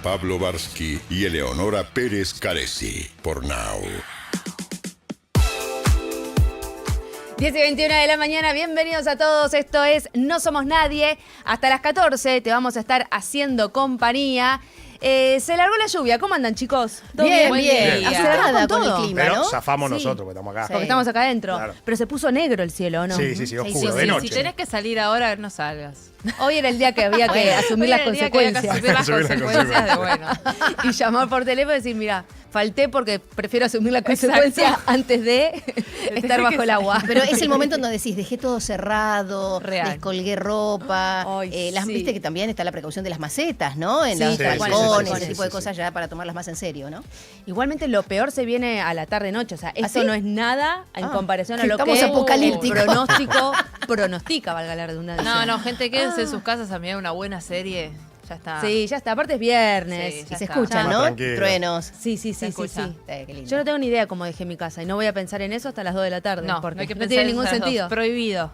Pablo Barsky y Eleonora Pérez Caresi por Now. 10:21 de la mañana, bienvenidos a todos, esto es No Somos Nadie. Hasta las 14 te vamos a estar haciendo compañía. Se largó la lluvia, ¿cómo andan, chicos? ¿Todo bien? Bien. Acertada con el clima, Pero ¿no? zafamos Sí. nosotros, porque estamos acá. Porque estamos acá adentro. Claro. Pero se puso negro el cielo, ¿o no? Sí, oscuro, de noche. Si tenés que salir ahora, no salgas. Hoy era el día que había que asumir las consecuencias. Asumir las consecuencias de bueno. Y llamar por teléfono y decir, mira, falté porque prefiero asumir las Exacto. consecuencias antes de estar bajo el agua. Pero es el momento en donde decís, dejé todo cerrado, Real. descolgué ropa. Ay, sí. Viste que también está la precaución de las macetas, ¿no? En Sí, los sí, balcones, sí, ese sí, tipo de sí, cosas ya para tomarlas más en serio, ¿no? Igualmente lo peor se viene a la tarde-noche. O sea, esto sí? no es nada en comparación a lo Estamos que apocalípticos. el pronostica, valga la redundancia. No, gente, quédense en sus casas a mirar una buena serie. Ya está. Sí, ya está. Aparte es viernes. Sí, Y ya se está. escuchan, Más ¿no? tranquilo. Truenos. Sí, sí, Se sí, sí, escucha. sí. Qué lindo. Yo no tengo ni idea cómo dejé mi casa y no voy a pensar en eso hasta las 2 de la tarde. No, porque no hay que no pensar tiene en ningún esas dos. sentido. Prohibido.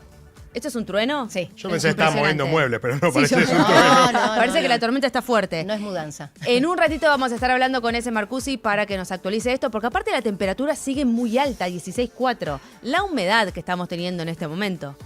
¿Esto es un trueno? Sí. Yo pensé que estaba moviendo muebles, pero no, Sí, parece yo- eso. Parece que la tormenta está fuerte. No es mudanza. En un ratito vamos a estar hablando con ese Marcusi para que nos actualice esto, porque aparte la temperatura sigue muy alta, 16,4. La humedad que estamos teniendo en este momento.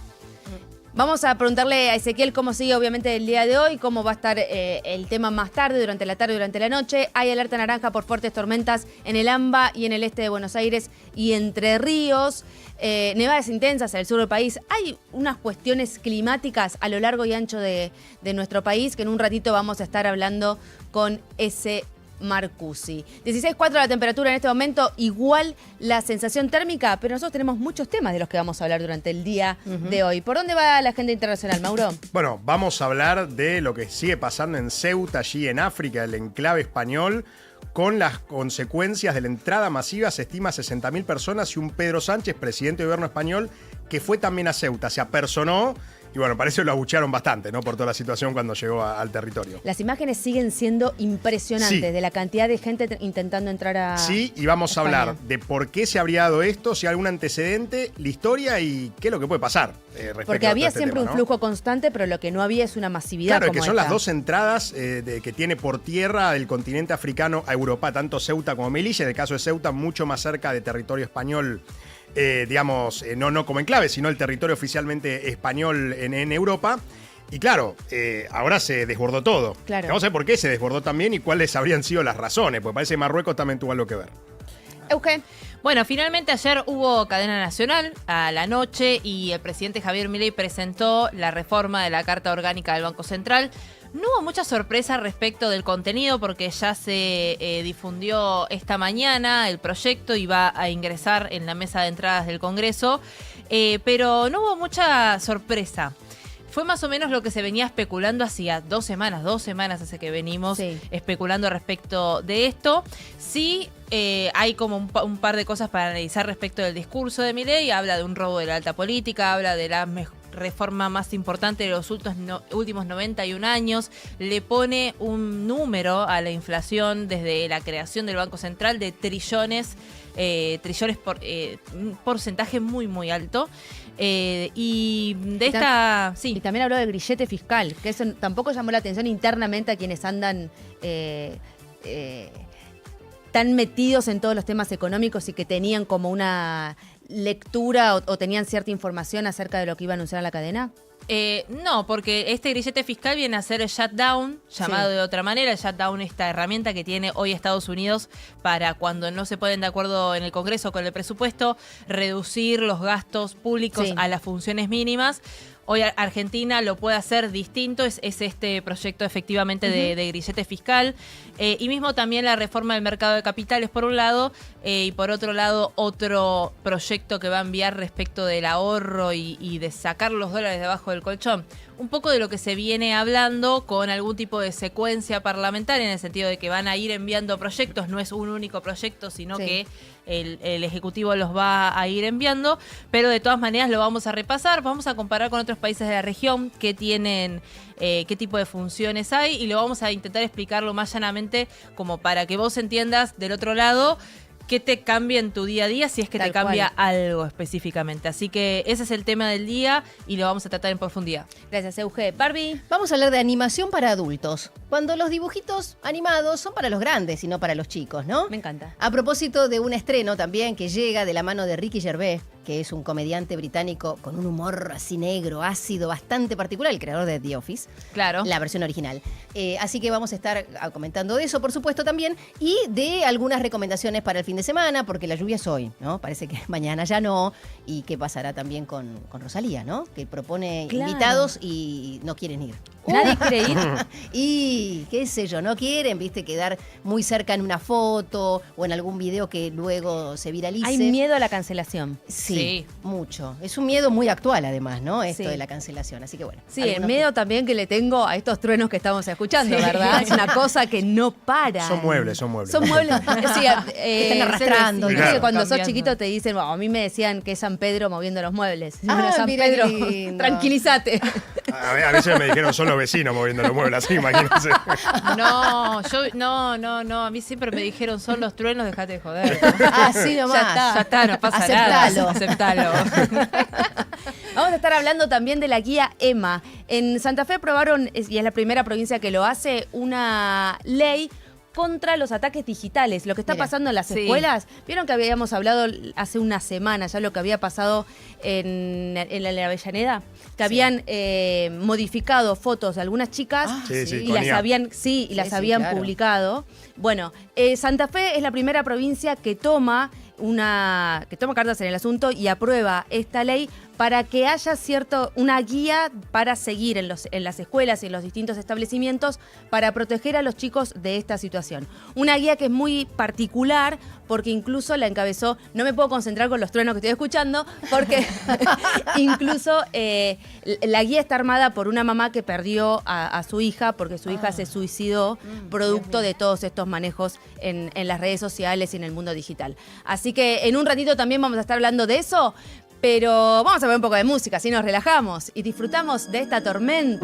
Vamos a preguntarle a Ezequiel cómo sigue obviamente el día de hoy, cómo va a estar el tema más tarde, durante la noche. Hay alerta naranja por fuertes tormentas en el AMBA y en el este de Buenos Aires y Entre Ríos. Nevadas intensas en el sur del país. Hay unas cuestiones climáticas a lo largo y ancho de nuestro país que en un ratito vamos a estar hablando con ese Marcusi. 16,4 la temperatura en este momento, igual la sensación térmica, pero nosotros tenemos muchos temas de los que vamos a hablar durante el día de hoy. ¿Por dónde va la agenda internacional, Mauro? Bueno, vamos a hablar de lo que sigue pasando en Ceuta, allí en África, el enclave español, con las consecuencias de la entrada masiva. Se estima 60.000 personas y un Pedro Sánchez, presidente de gobierno español, que fue también a Ceuta, se apersonó. Y bueno, parece que lo abuchearon bastante, ¿no? Por toda la situación cuando llegó al territorio. Las imágenes siguen siendo impresionantes Sí. de la cantidad de gente intentando entrar a Sí, y vamos a España. hablar de por qué se habría dado esto, si hay algún antecedente, la historia y qué es lo que puede pasar. Respecto Porque a había todo este siempre tema, un ¿no? flujo constante, pero lo que no había es una masividad Claro, como que son las esta. dos entradas que tiene por tierra del continente africano a Europa, tanto Ceuta como Melilla. En el caso de Ceuta, mucho más cerca de territorio español, no como enclave, sino el territorio oficialmente español en Europa. Y claro, ahora se desbordó todo. Claro. Vamos a ver por qué se desbordó también y cuáles habrían sido las razones, porque parece que Marruecos también tuvo algo que ver. Euge. Bueno, finalmente ayer hubo cadena nacional a la noche y el presidente Javier Milei presentó la reforma de la Carta Orgánica del Banco Central. No hubo mucha sorpresa respecto del contenido porque ya se difundió esta mañana el proyecto y va a ingresar en la mesa de entradas del Congreso, pero no hubo mucha sorpresa. Fue más o menos lo que se venía especulando hacía 2 semanas hace que venimos especulando respecto de esto. Sí, hay como un par de cosas para analizar respecto del discurso de Milei. Habla de un robo de la alta política, habla de la reforma más importante de los últimos 91 años, le pone un número a la inflación desde la creación del Banco Central de trillones por un porcentaje muy, muy alto. Y de esta... Y Sí, también habló de grillete fiscal, que eso tampoco llamó la atención internamente a quienes andan tan metidos en todos los temas económicos y que tenían como una lectura o tenían cierta información acerca de lo que iba a anunciar la cadena. no, porque este grillete fiscal viene a ser el shutdown, llamado de otra manera. El shutdown, esta herramienta que tiene hoy Estados Unidos para cuando no se ponen de acuerdo en el Congreso con el presupuesto, reducir los gastos públicos a las funciones mínimas. Hoy Argentina lo puede hacer distinto, es este proyecto efectivamente de grillete fiscal. Y mismo también la reforma del mercado de capitales por un lado, y por otro lado otro proyecto que va a enviar respecto del ahorro y de sacar los dólares debajo del colchón. Un poco de lo que se viene hablando con algún tipo de secuencia parlamentaria, en el sentido de que van a ir enviando proyectos, no es un único proyecto, sino que el Ejecutivo los va a ir enviando, pero de todas maneras lo vamos a repasar, vamos a comparar con otros países de la región que tienen qué tipo de funciones hay y lo vamos a intentar explicarlo más llanamente como para que vos entiendas del otro lado qué te cambia en tu día a día si es que Tal te cambia cual. algo específicamente. Así que ese es el tema del día y lo vamos a tratar en profundidad. Gracias, Euge. Barbie. Vamos a hablar de animación para adultos. Cuando los dibujitos animados son para los grandes y no para los chicos, ¿no? Me encanta. A propósito de un estreno también que llega de la mano de Ricky Gervais, que es un comediante británico con un humor así negro, ácido, bastante particular, el creador de The Office, Claro. la versión original. Así que vamos a estar comentando de eso, por supuesto, también, y de algunas recomendaciones para el fin de semana, porque la lluvia es hoy, ¿no? Parece que mañana ya no, y qué pasará también con Rosalía, ¿no? Que propone Claro. invitados y no quieren ir. Nadie quiere ir. Y qué sé yo, no quieren, viste, quedar muy cerca en una foto o en algún video que luego se viralice. Hay miedo a la cancelación. Sí, Sí. mucho. Es un miedo muy actual además, ¿no? Esto Sí. de la cancelación. Así que bueno. Sí, el algunos miedo también que le tengo a estos truenos que estamos escuchando, Sí. ¿verdad? Es una cosa que no para. Son muebles, son muebles. Son muebles. Sí, están arrastrando, Viste claro. que cuando sos Cambiando. chiquito te dicen, bueno, a mí me decían que es San Pedro moviendo los muebles. Ah, Bueno, San mira Pedro, qué lindo. tranquilízate. A veces me dijeron son los vecinos moviendo los muebles, así, imagínense. No, no. A mí siempre me dijeron, son los truenos, dejate de joder. Así nomás. Ya está, no pasa Aceptalo. nada. Aceptalo. Vamos a estar hablando también de la guía EMA. En Santa Fe aprobaron, y es la primera provincia que lo hace, una ley contra los ataques digitales. Lo que está Mira. pasando en las Sí. escuelas, vieron que habíamos hablado hace una semana ya lo que había pasado en la Avellaneda, que habían modificado fotos de algunas chicas Ah, Sí, sí, y con las IA. habían, las sí, habían claro. publicado. Bueno, Santa Fe es la primera provincia que toma cartas en el asunto y aprueba esta ley para que haya una guía para seguir en las escuelas y en los distintos establecimientos para proteger a los chicos de esta situación. Una guía que es muy particular porque incluso la encabezó, no me puedo concentrar con los truenos que estoy escuchando, porque incluso la guía está armada por una mamá que perdió a su hija porque su hija se suicidó producto de todos estos manejos en las redes sociales y en el mundo digital. Así que en un ratito también vamos a estar hablando de eso, pero vamos a ver un poco de música, así nos relajamos y disfrutamos de esta tormenta.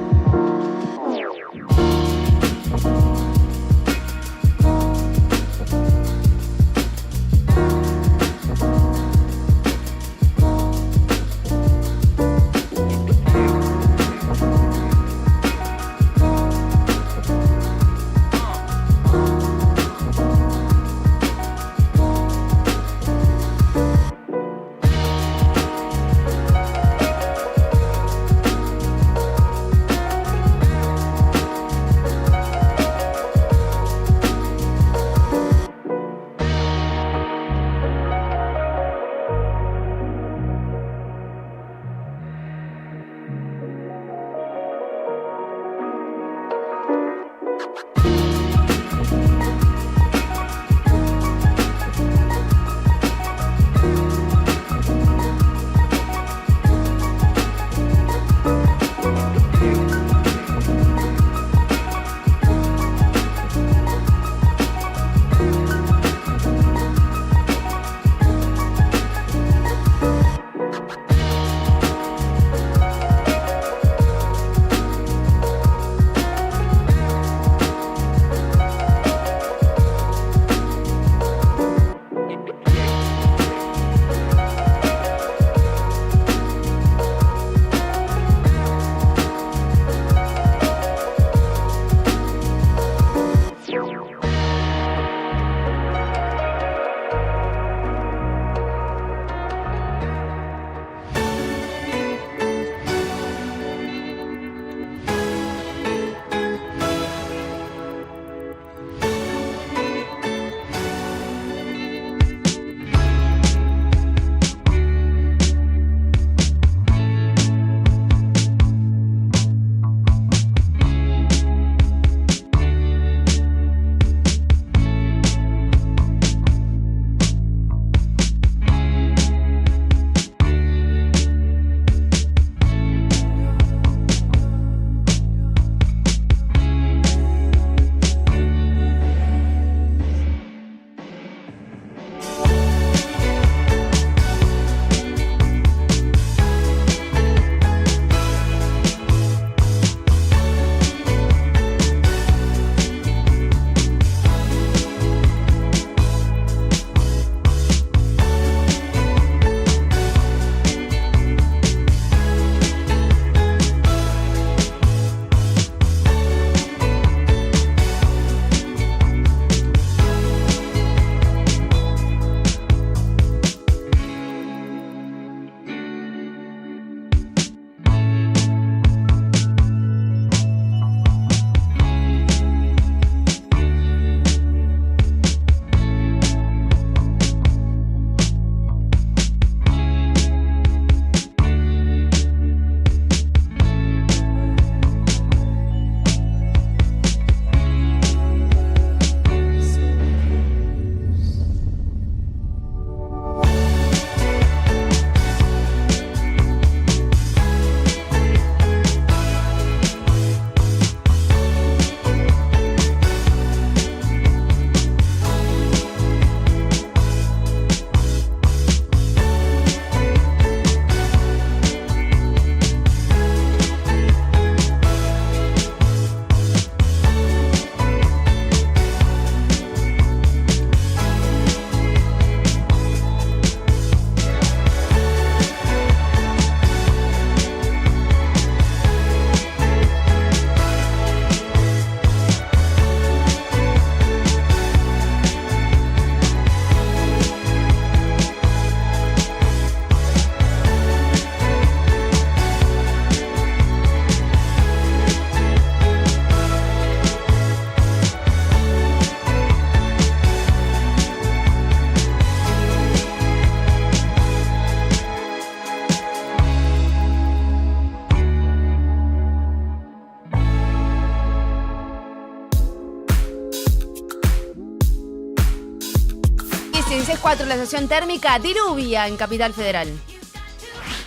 16.4 la sensación térmica, diluvia en Capital Federal.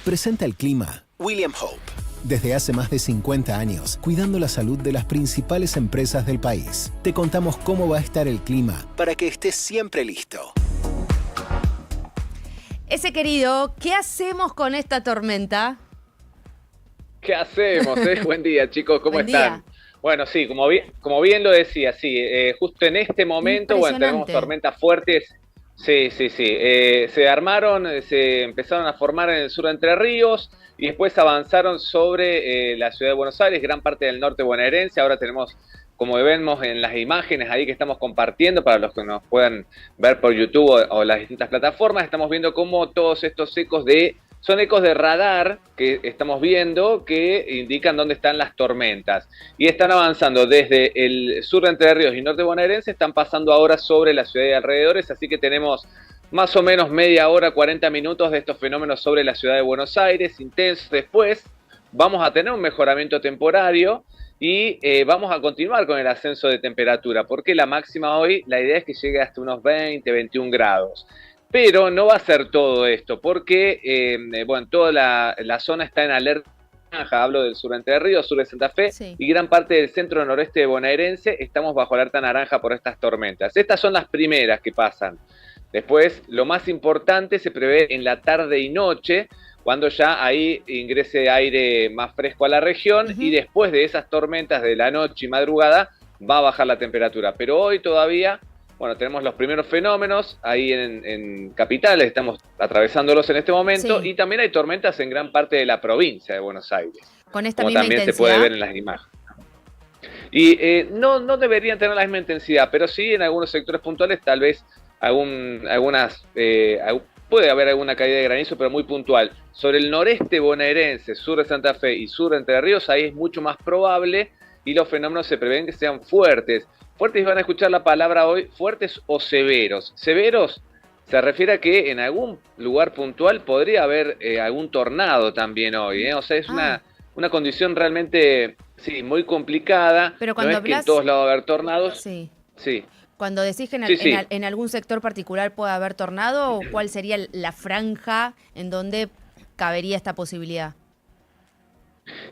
Presenta el clima William Hope. Desde hace más de 50 años, cuidando la salud de las principales empresas del país. Te contamos cómo va a estar el clima para que estés siempre listo. Ese querido, ¿qué hacemos con esta tormenta? ¿Qué hacemos? Buen día, chicos, ¿cómo Buen están? día. Bueno, sí, como bien lo decía, sí, justo en este momento, bueno, tenemos tormentas fuertes. Sí. Se armaron, se empezaron a formar en el sur de Entre Ríos y después avanzaron sobre la ciudad de Buenos Aires, gran parte del norte bonaerense. Ahora tenemos, como vemos en las imágenes ahí que estamos compartiendo, para los que nos puedan ver por YouTube o las distintas plataformas, estamos viendo cómo todos estos son ecos de radar que estamos viendo que indican dónde están las tormentas. Y están avanzando desde el sur de Entre Ríos y norte bonaerense, están pasando ahora sobre la ciudad de alrededores, así que tenemos más o menos media hora, 40 minutos de estos fenómenos sobre la ciudad de Buenos Aires, intensos. Después vamos a tener un mejoramiento temporario y vamos a continuar con el ascenso de temperatura, porque la máxima hoy, la idea es que llegue hasta unos 20, 21 grados. Pero no va a ser todo esto, porque bueno, toda la zona está en alerta naranja, hablo del sur de Entre Ríos, sur de Santa Fe, Sí. y gran parte del centro noreste bonaerense estamos bajo alerta naranja por estas tormentas. Estas son las primeras que pasan. Después, lo más importante se prevé en la tarde y noche, cuando ya ahí ingrese aire más fresco a la región, y después de esas tormentas de la noche y madrugada va a bajar la temperatura. Pero hoy todavía... Bueno, tenemos los primeros fenómenos ahí en capitales, estamos atravesándolos en este momento, Sí. y también hay tormentas en gran parte de la provincia de Buenos Aires, Con esta como misma también intensidad. se puede ver en las imágenes. Y no deberían tener la misma intensidad, pero sí en algunos sectores puntuales tal vez puede haber alguna caída de granizo, pero muy puntual. Sobre el noreste bonaerense, sur de Santa Fe y sur de Entre Ríos, ahí es mucho más probable y los fenómenos se prevén que sean fuertes. Fuertes, van a escuchar la palabra hoy, fuertes o severos. Severos se refiere a que en algún lugar puntual podría haber algún tornado también hoy. O sea, es una condición realmente, sí, muy complicada. Pero cuando no es que en hablas- todos lados va a haber tornados. Sí. Sí. Cuando decís que Sí. en algún sector particular puede haber tornado, ¿cuál sería la franja en donde cabería esta posibilidad?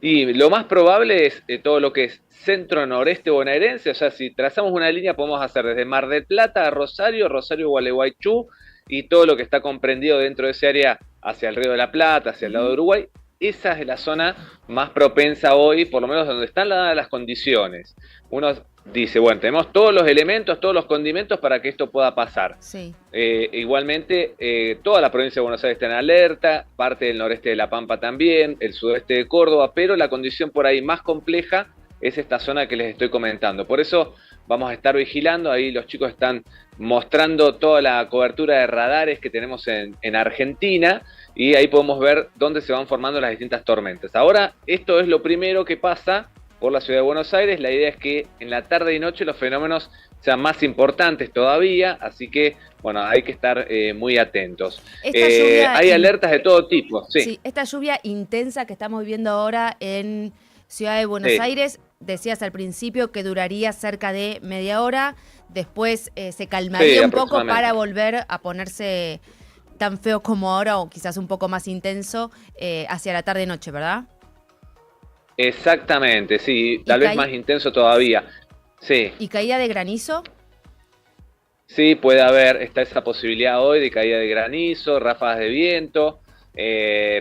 Y lo más probable es todo lo que es centro-noreste bonaerense. O sea, si trazamos una línea podemos hacer desde Mar del Plata a Rosario, Gualeguaychú y todo lo que está comprendido dentro de ese área hacia el Río de la Plata, hacia el lado de Uruguay. Esa es la zona más propensa hoy, por lo menos donde están dadas las condiciones. Uno dice, bueno, tenemos todos los elementos, todos los condimentos para que esto pueda pasar. Sí. Igualmente, toda la provincia de Buenos Aires está en alerta, parte del noreste de La Pampa también, el sudeste de Córdoba, pero la condición por ahí más compleja es esta zona que les estoy comentando. Por eso vamos a estar vigilando, ahí los chicos están mostrando toda la cobertura de radares que tenemos en Argentina, y ahí podemos ver dónde se van formando las distintas tormentas. Ahora, esto es lo primero que pasa por la ciudad de Buenos Aires. La idea es que en la tarde y noche los fenómenos sean más importantes todavía, así que, bueno, hay que estar muy atentos. Esta lluvia Hay alertas de todo tipo, sí. Sí, esta lluvia intensa que estamos viendo ahora en Ciudad de Buenos Sí. Aires, decías al principio que duraría cerca de media hora, después se calmaría Sí, un poco aproximadamente. para volver a ponerse tan feo como ahora o quizás un poco más intenso hacia la tarde-noche, ¿verdad? Exactamente, sí, tal vez más intenso todavía. Sí, ¿Y caída de granizo? sí, puede haber, está esa posibilidad hoy de caída de granizo, ráfagas de viento,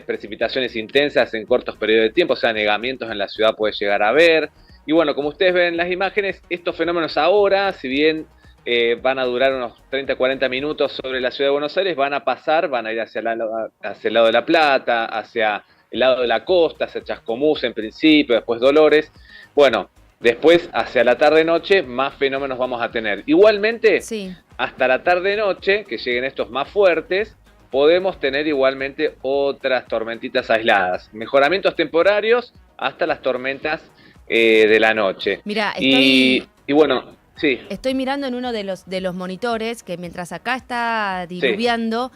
precipitaciones intensas en cortos periodos de tiempo, o sea, anegamientos en la ciudad puede llegar a haber. Y bueno, como ustedes ven en las imágenes, estos fenómenos ahora, si bien van a durar unos 30-40 minutos sobre la ciudad de Buenos Aires, van a pasar, van a ir hacia el lado de La Plata, hacia el lado de la costa, hacia Chascomús en principio, después Dolores. Bueno, después hacia la tarde-noche más fenómenos vamos a tener. Igualmente, Sí. hasta la tarde-noche, que lleguen estos más fuertes, podemos tener igualmente otras tormentitas aisladas. Mejoramientos temporarios hasta las tormentas de la noche. Mira, Y bueno, sí. Estoy mirando en uno de los monitores que mientras acá está diluviando,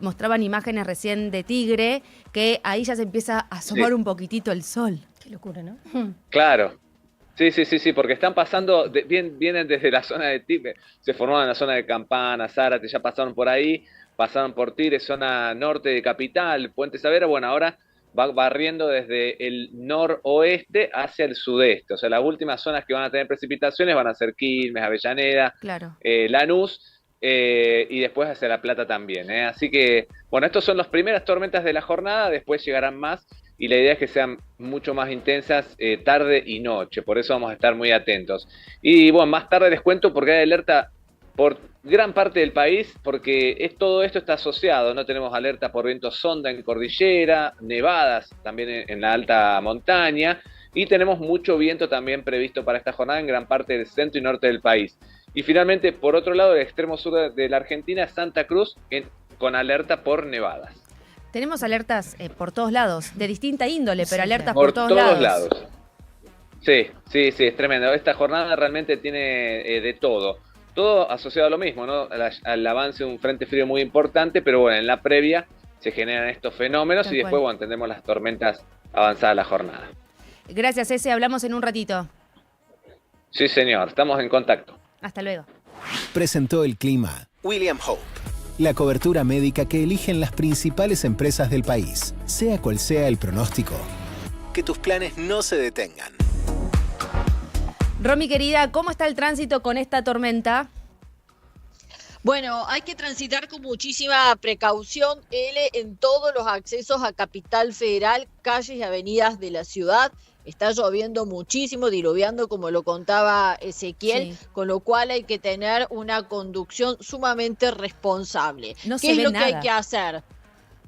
mostraban imágenes recién de Tigre, que ahí ya se empieza a asomar Sí. un poquitito el sol. Qué locura, ¿no? Claro. Sí, porque están pasando, vienen desde la zona de Tigre, se formaron en la zona de Campana, Zárate, ya pasaron por ahí, pasaron por Tigre, zona norte de Capital, Puente Savera, bueno, ahora va barriendo desde el noroeste hacia el sudeste, o sea, las últimas zonas que van a tener precipitaciones van a ser Quilmes, Avellaneda, Claro. Lanús, y después hacia La Plata también, Así que, bueno, estos son las primeras tormentas de la jornada, después llegarán más, y la idea es que sean mucho más intensas tarde y noche, por eso vamos a estar muy atentos. Y bueno, más tarde les cuento porque hay alerta por gran parte del país, porque todo esto está asociado, no tenemos alerta por viento sonda en cordillera, nevadas también en la alta montaña, y tenemos mucho viento también previsto para esta jornada en gran parte del centro y norte del país. Y finalmente, por otro lado, el extremo sur de la Argentina, Santa Cruz, con alerta por nevadas. Tenemos alertas por todos lados, de distinta índole, pero alertas por todos lados. lados. Sí, es tremendo. Esta jornada realmente tiene de todo. Todo asociado a lo mismo, ¿no? Al avance de un frente frío muy importante, pero bueno, en la previa se generan estos fenómenos y después, bueno, tendremos las tormentas avanzada la jornada. Gracias, Ese. Hablamos en un ratito. Sí, señor. Estamos en contacto. Hasta luego. Presentó el clima William Hope. La cobertura médica que eligen las principales empresas del país, sea cual sea el pronóstico. Que tus planes no se detengan. Romy, querida, ¿cómo está el tránsito con esta tormenta? Bueno, hay que transitar con muchísima precaución, en todos los accesos a Capital Federal, calles y avenidas de la ciudad. Está lloviendo muchísimo, diluviando, como lo contaba Ezequiel, sí. Con lo cual hay que tener una conducción sumamente responsable. No ¿Qué es lo nada. que hay que hacer?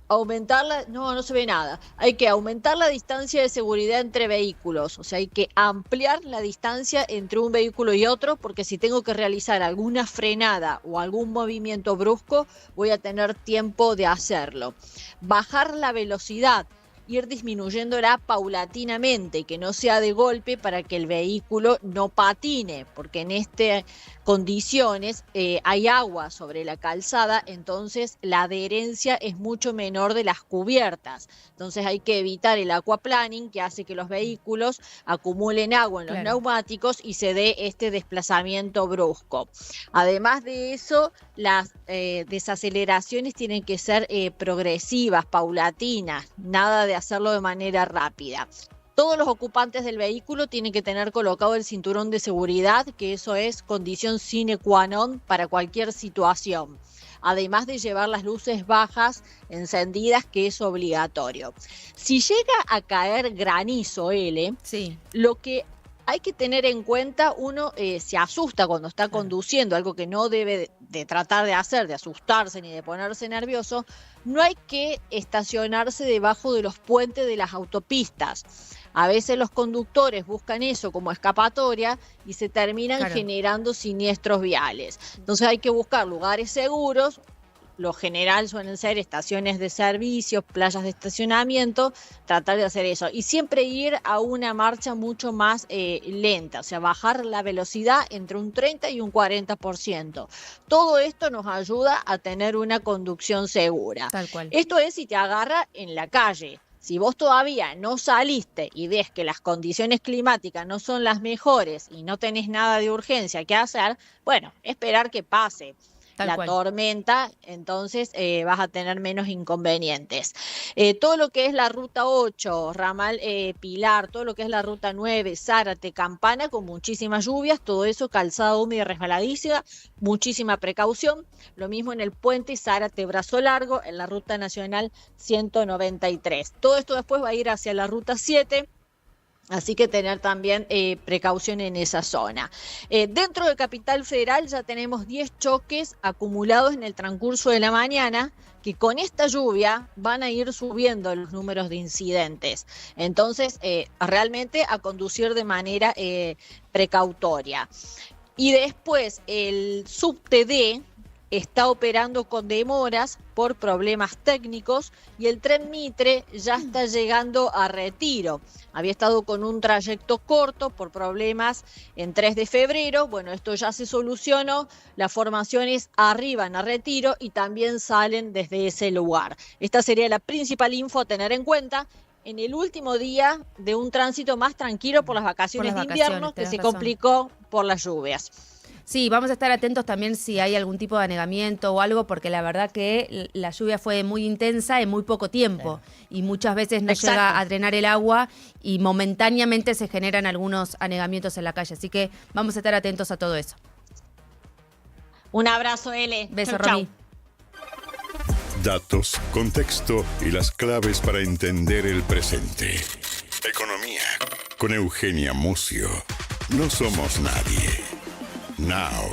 No se ve nada. Hay que aumentar la distancia de seguridad entre vehículos, o sea, hay que ampliar la distancia entre un vehículo y otro, porque si tengo que realizar alguna frenada o algún movimiento brusco, voy a tener tiempo de hacerlo. Bajar la velocidad, ir disminuyéndola paulatinamente, que no sea de golpe para que el vehículo no patine, porque en estas condiciones hay agua sobre la calzada, entonces la adherencia es mucho menor de las cubiertas. Entonces hay que evitar el aquaplaning, que hace que los vehículos acumulen agua en los neumáticos y se dé este desplazamiento brusco. Además de eso, las desaceleraciones tienen que ser progresivas, paulatinas, nada de hacerlo de manera rápida. Todos los ocupantes del vehículo tienen que tener colocado el cinturón de seguridad, que eso es condición sine qua non para cualquier situación. Además de llevar las luces bajas encendidas, que es obligatorio. Si llega a caer granizo, sí. Lo que hay que tener en cuenta, uno se asusta cuando está conduciendo, algo que no debe de tratar de hacer, de asustarse ni de ponerse nervioso. No hay que estacionarse debajo de los puentes de las autopistas. A veces los conductores buscan eso como escapatoria y se terminan generando siniestros viales. Entonces hay que buscar lugares seguros. Lo general suelen ser estaciones de servicio, playas de estacionamiento, tratar de hacer eso. Y siempre ir a una marcha mucho más lenta, o sea, bajar la velocidad entre un 30 y un 40%. Todo esto nos ayuda a tener una conducción segura. Tal cual. Esto es si te agarra en la calle. Si vos todavía no saliste y ves que las condiciones climáticas no son las mejores y no tenés nada de urgencia que hacer, bueno, esperar que pase la tormenta, entonces vas a tener menos inconvenientes. Todo lo que es la ruta 8, ramal Pilar, todo lo que es la ruta 9, Zárate, Campana, con muchísimas lluvias, todo eso calzada húmeda y resbaladísima, muchísima precaución. Lo mismo en el puente Zárate Brazo Largo, en la ruta nacional 193. Todo esto después va a ir hacia la ruta 7. Así que tener también precaución en esa zona. Dentro de Capital Federal ya tenemos 10 choques acumulados en el transcurso de la mañana, que con esta lluvia van a ir subiendo los números de incidentes. Entonces, realmente a conducir de manera precautoria. Y después el subte D está operando con demoras por problemas técnicos y el tren Mitre ya está llegando a Retiro. Había estado con un trayecto corto por problemas en 3 de febrero. Bueno, esto ya se solucionó. Las formaciones arriban a Retiro y también salen desde ese lugar. Esta sería la principal info a tener en cuenta. en el último día de un tránsito más tranquilo por las vacaciones de invierno que se complicó por las lluvias. Sí, vamos a estar atentos también si hay algún tipo de anegamiento o algo, porque la verdad que la lluvia fue muy intensa en muy poco tiempo y muchas veces no llega a drenar el agua y momentáneamente se generan algunos anegamientos en la calle. Así que vamos a estar atentos a todo eso. Un abrazo, Ele. Beso, chau, Romy. Datos, contexto y las claves para entender el presente. Economía. Con Eugenia Mucio. No somos nadie. Now.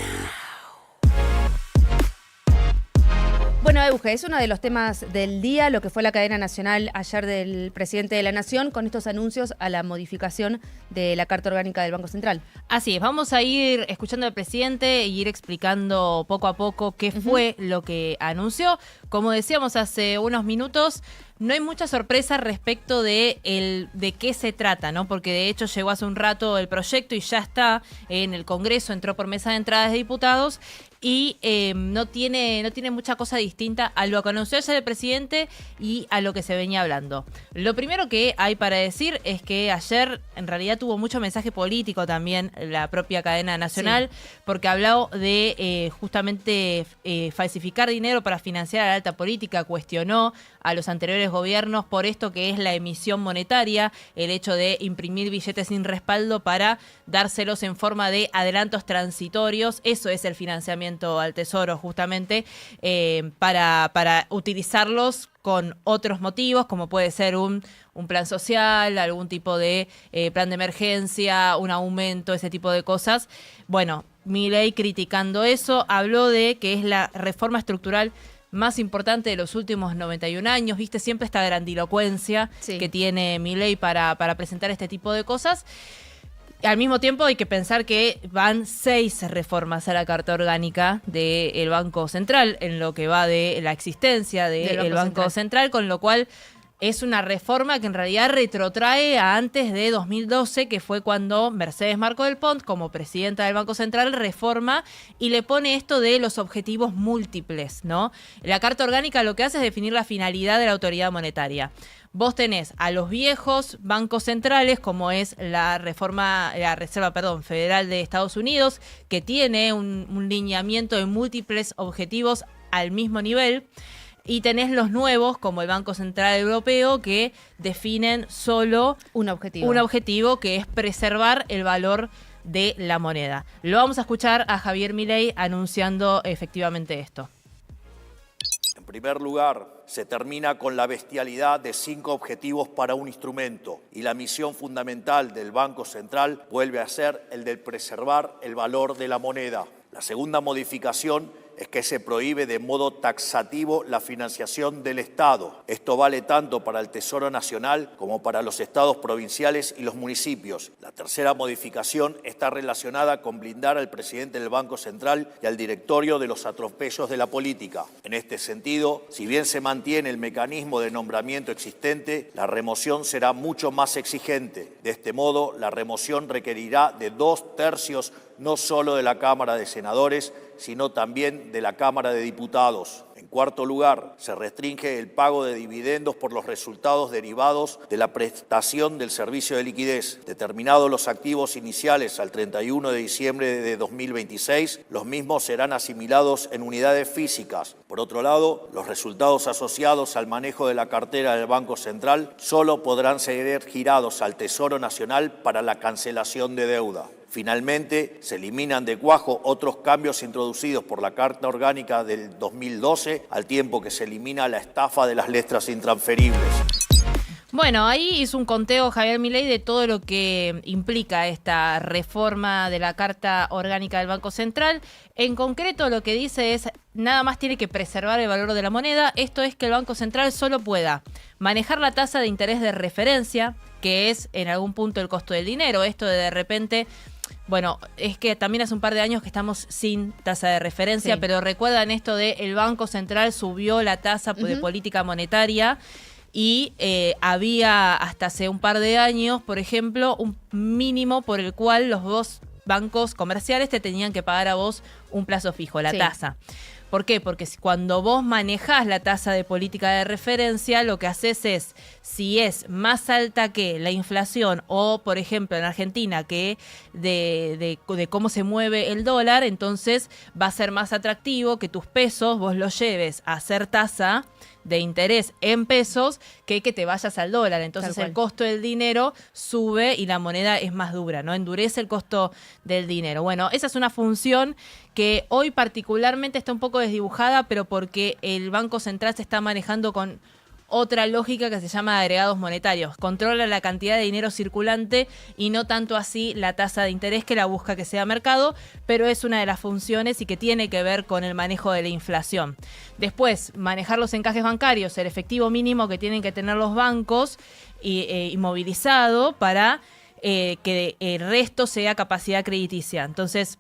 Bueno, Euge, es uno de los temas del día, lo que fue la cadena nacional ayer del presidente de la Nación con estos anuncios a la modificación de la Carta Orgánica del Banco Central. Así es, vamos a ir escuchando al presidente y ir explicando poco a poco qué fue lo que anunció. Como decíamos hace unos minutos, no hay mucha sorpresa respecto de qué se trata, ¿no? Porque de hecho llegó hace un rato el proyecto y ya está en el Congreso, entró por mesa de entradas de diputados y no tiene mucha cosa distinta a lo que anunció ayer el presidente y a lo que se venía hablando. Lo primero que hay para decir es que ayer en realidad tuvo mucho mensaje político también la propia cadena nacional, porque habló de justamente falsificar dinero para financiar a la alta política, cuestionó a los anteriores gobiernos por esto que es la emisión monetaria, el hecho de imprimir billetes sin respaldo para dárselos en forma de adelantos transitorios. Eso es el financiamiento al Tesoro, justamente, para utilizarlos con otros motivos, como puede ser un plan social, algún tipo de plan de emergencia, un aumento, ese tipo de cosas. Bueno, Milei criticando eso, habló de que es la reforma estructural más importante de los últimos 91 años, ¿viste? Siempre esta grandilocuencia que tiene Milei para presentar este tipo de cosas. Al mismo tiempo hay que pensar que van 6 reformas a la Carta Orgánica del Banco Central, en lo que va de la existencia del Banco Central, con lo cual es una reforma que en realidad retrotrae a antes de 2012, que fue cuando Mercedes Marco del Pont, como presidenta del Banco Central, reforma y le pone esto de los objetivos múltiples, ¿no? La Carta Orgánica lo que hace es definir la finalidad de la autoridad monetaria. Vos tenés a los viejos bancos centrales, como es la Reserva Federal de Estados Unidos, que tiene un lineamiento de múltiples objetivos al mismo nivel. Y tenés los nuevos, como el Banco Central Europeo, que definen solo un objetivo que es preservar el valor de la moneda. Lo vamos a escuchar a Javier Milei anunciando efectivamente esto. En primer lugar, se termina con la bestialidad de 5 objetivos para un instrumento y la misión fundamental del Banco Central vuelve a ser el de preservar el valor de la moneda. La segunda modificación es que se prohíbe de modo taxativo la financiación del Estado. Esto vale tanto para el Tesoro Nacional como para los estados provinciales y los municipios. La tercera modificación está relacionada con blindar al presidente del Banco Central y al directorio de los atropellos de la política. En este sentido, si bien se mantiene el mecanismo de nombramiento existente, la remoción será mucho más exigente. De este modo, la remoción requerirá de 2/3 no solo de la Cámara de Senadores, sino también de la Cámara de Diputados. En cuarto lugar, se restringe el pago de dividendos por los resultados derivados de la prestación del servicio de liquidez. Determinados los activos iniciales al 31 de diciembre de 2026, los mismos serán asimilados en unidades físicas. Por otro lado, los resultados asociados al manejo de la cartera del Banco Central solo podrán ser girados al Tesoro Nacional para la cancelación de deuda. Finalmente, se eliminan de cuajo otros cambios introducidos por la Carta Orgánica del 2012, al tiempo que se elimina la estafa de las letras intransferibles. Bueno, ahí hizo un conteo Javier Milei de todo lo que implica esta reforma de la Carta Orgánica del Banco Central. En concreto, lo que dice es, nada más tiene que preservar el valor de la moneda. Esto es que el Banco Central solo pueda manejar la tasa de interés de referencia, que es en algún punto el costo del dinero. Esto de repente... Bueno, es que también hace un par de años que estamos sin tasa de referencia, pero recuerdan esto de el Banco Central subió la tasa de política monetaria y había hasta hace un par de años, por ejemplo, un mínimo por el cual los dos bancos comerciales te tenían que pagar a vos un plazo fijo, la tasa. ¿Por qué? Porque cuando vos manejás la tasa de política de referencia, lo que haces es, si es más alta que la inflación o, por ejemplo, en Argentina, que de cómo se mueve el dólar, entonces va a ser más atractivo que tus pesos vos los lleves a hacer tasa de interés en pesos que te vayas al dólar. Entonces el costo del dinero sube y la moneda es más dura, ¿no? Endurece el costo del dinero. Bueno, esa es una función que hoy particularmente está un poco desdibujada, pero porque el Banco Central se está manejando con otra lógica que se llama agregados monetarios. Controla la cantidad de dinero circulante y no tanto así la tasa de interés, que la busca que sea mercado, pero es una de las funciones y que tiene que ver con el manejo de la inflación. Después, manejar los encajes bancarios, el efectivo mínimo que tienen que tener los bancos inmovilizado para que el resto sea capacidad crediticia. Entonces,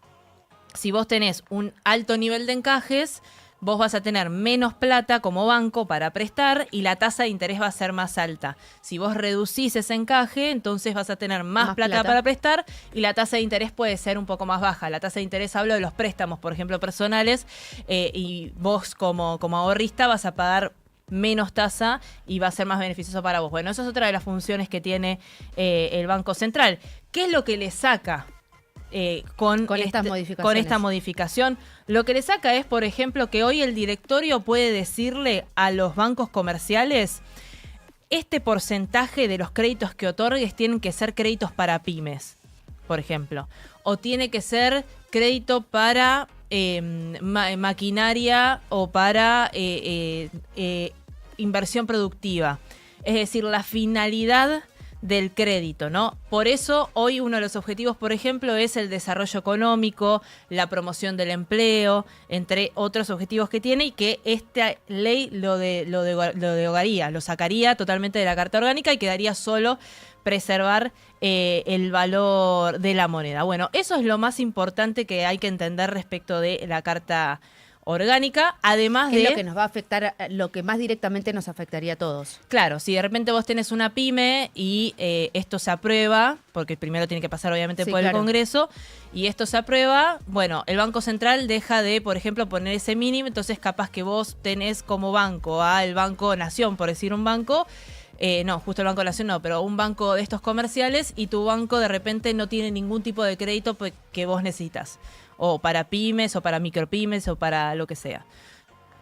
si vos tenés un alto nivel de encajes, vos vas a tener menos plata como banco para prestar y la tasa de interés va a ser más alta. Si vos reducís ese encaje, entonces vas a tener más plata para prestar y la tasa de interés puede ser un poco más baja. La tasa de interés, hablo de los préstamos, por ejemplo, personales, y vos como ahorrista vas a pagar menos tasa y va a ser más beneficioso para vos. Bueno, esa es otra de las funciones que tiene el Banco Central. ¿Qué es lo que le saca? Con esta modificación, lo que le saca es, por ejemplo, que hoy el directorio puede decirle a los bancos comerciales: este porcentaje de los créditos que otorgues tienen que ser créditos para pymes, por ejemplo, o tiene que ser crédito para maquinaria o para inversión productiva. Es decir, la finalidad del crédito, ¿no? Por eso hoy uno de los objetivos, por ejemplo, es el desarrollo económico, la promoción del empleo, entre otros objetivos que tiene, y que esta ley lo derogaría, lo sacaría totalmente de la Carta Orgánica y quedaría solo preservar el valor de la moneda. Bueno, eso es lo más importante que hay que entender respecto de la Carta Orgánica, además de... Es lo que nos va a afectar, lo que más directamente nos afectaría a todos. Claro, si de repente vos tenés una pyme y esto se aprueba, porque primero tiene que pasar obviamente por el Congreso, y esto se aprueba, bueno, el Banco Central deja de, por ejemplo, poner ese mínimo, entonces capaz que vos tenés como banco al Banco Nación, por decir un banco, no, justo el Banco Nación no, pero un banco de estos comerciales, y tu banco de repente no tiene ningún tipo de crédito que vos necesitas, o para pymes, o para micropymes, o para lo que sea,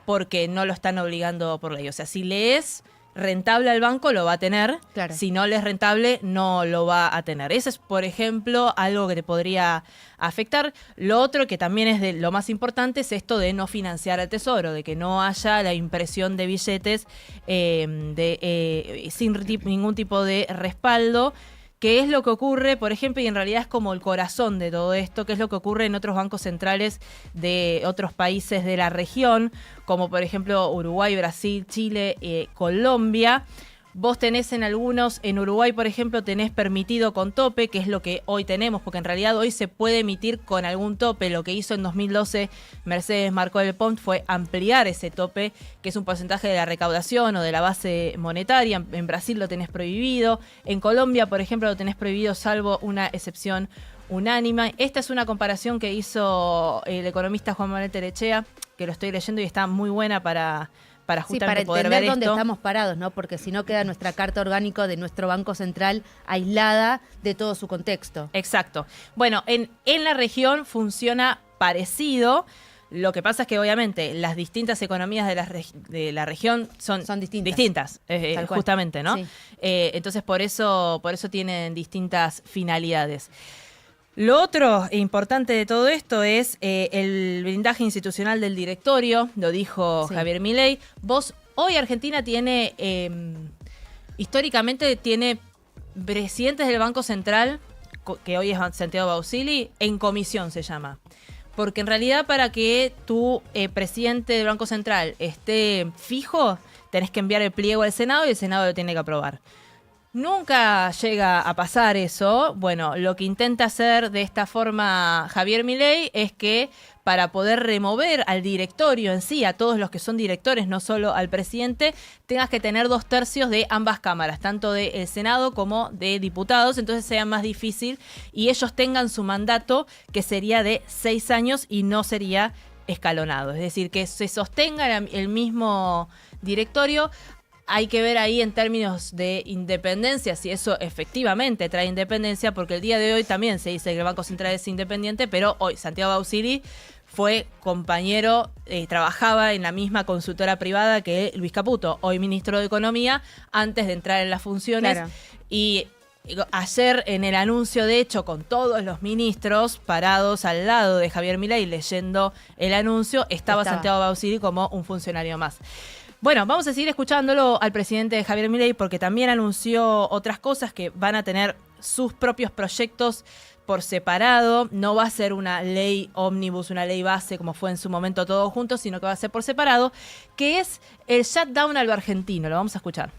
porque no lo están obligando por ley. O sea, si le es rentable al banco, lo va a tener. Claro. Si no le es rentable, no lo va a tener. Eso es, por ejemplo, algo que te podría afectar. Lo otro, que también es de lo más importante, es esto de no financiar al Tesoro, de que no haya la impresión de billetes sin ningún tipo de respaldo, que es lo que ocurre, por ejemplo, y en realidad es como el corazón de todo esto, que es lo que ocurre en otros bancos centrales de otros países de la región, como por ejemplo Uruguay, Brasil, Chile, Colombia. Vos tenés en algunos, en Uruguay, por ejemplo, tenés permitido con tope, que es lo que hoy tenemos, porque en realidad hoy se puede emitir con algún tope. Lo que hizo en 2012 Mercedes Marcó del Pont fue ampliar ese tope, que es un porcentaje de la recaudación o de la base monetaria. En Brasil lo tenés prohibido. En Colombia, por ejemplo, lo tenés prohibido salvo una excepción unánime. Esta es una comparación que hizo el economista Juan Manuel Terechea, que lo estoy leyendo y está muy buena para justamente poder ver entender dónde esto. estamos parados, ¿no? Porque si no queda nuestra Carta Orgánica de nuestro Banco Central aislada de todo su contexto. Exacto. Bueno, en la región funciona parecido. Lo que pasa es que obviamente las distintas economías de la región son distintas justamente, ¿no? Sí. Entonces por eso tienen distintas finalidades. Lo otro importante de todo esto es el blindaje institucional del directorio, lo dijo Javier Milei. Hoy Argentina tiene, históricamente tiene presidentes del Banco Central, que hoy es Santiago Bausili, en comisión se llama. Porque en realidad para que tu presidente del Banco Central esté fijo, tenés que enviar el pliego al Senado y el Senado lo tiene que aprobar. Nunca llega a pasar eso. Bueno, lo que intenta hacer de esta forma Javier Milei es que para poder remover al directorio en sí, a todos los que son directores, no solo al presidente, tengas que tener 2/3 de ambas cámaras, tanto del Senado como de diputados, entonces sea más difícil y ellos tengan su mandato, que sería de 6 años y no sería escalonado. Es decir, que se sostenga el mismo directorio. Hay que ver ahí en términos de independencia si eso efectivamente trae independencia, porque el día de hoy también se dice que el Banco Central es independiente, pero hoy Santiago Bausili fue compañero, trabajaba en la misma consultora privada que Luis Caputo, hoy ministro de Economía, antes de entrar en las funciones. Claro. Y ayer en el anuncio, de hecho, con todos los ministros parados al lado de Javier Milei leyendo el anuncio, estaba Santiago Bausili como un funcionario más. Bueno, vamos a seguir escuchándolo al presidente Javier Milei porque también anunció otras cosas, que van a tener sus propios proyectos por separado. No va a ser una ley ómnibus, una ley base como fue en su momento todo junto, sino que va a ser por separado, que es el shutdown a lo argentino. Lo vamos a escuchar.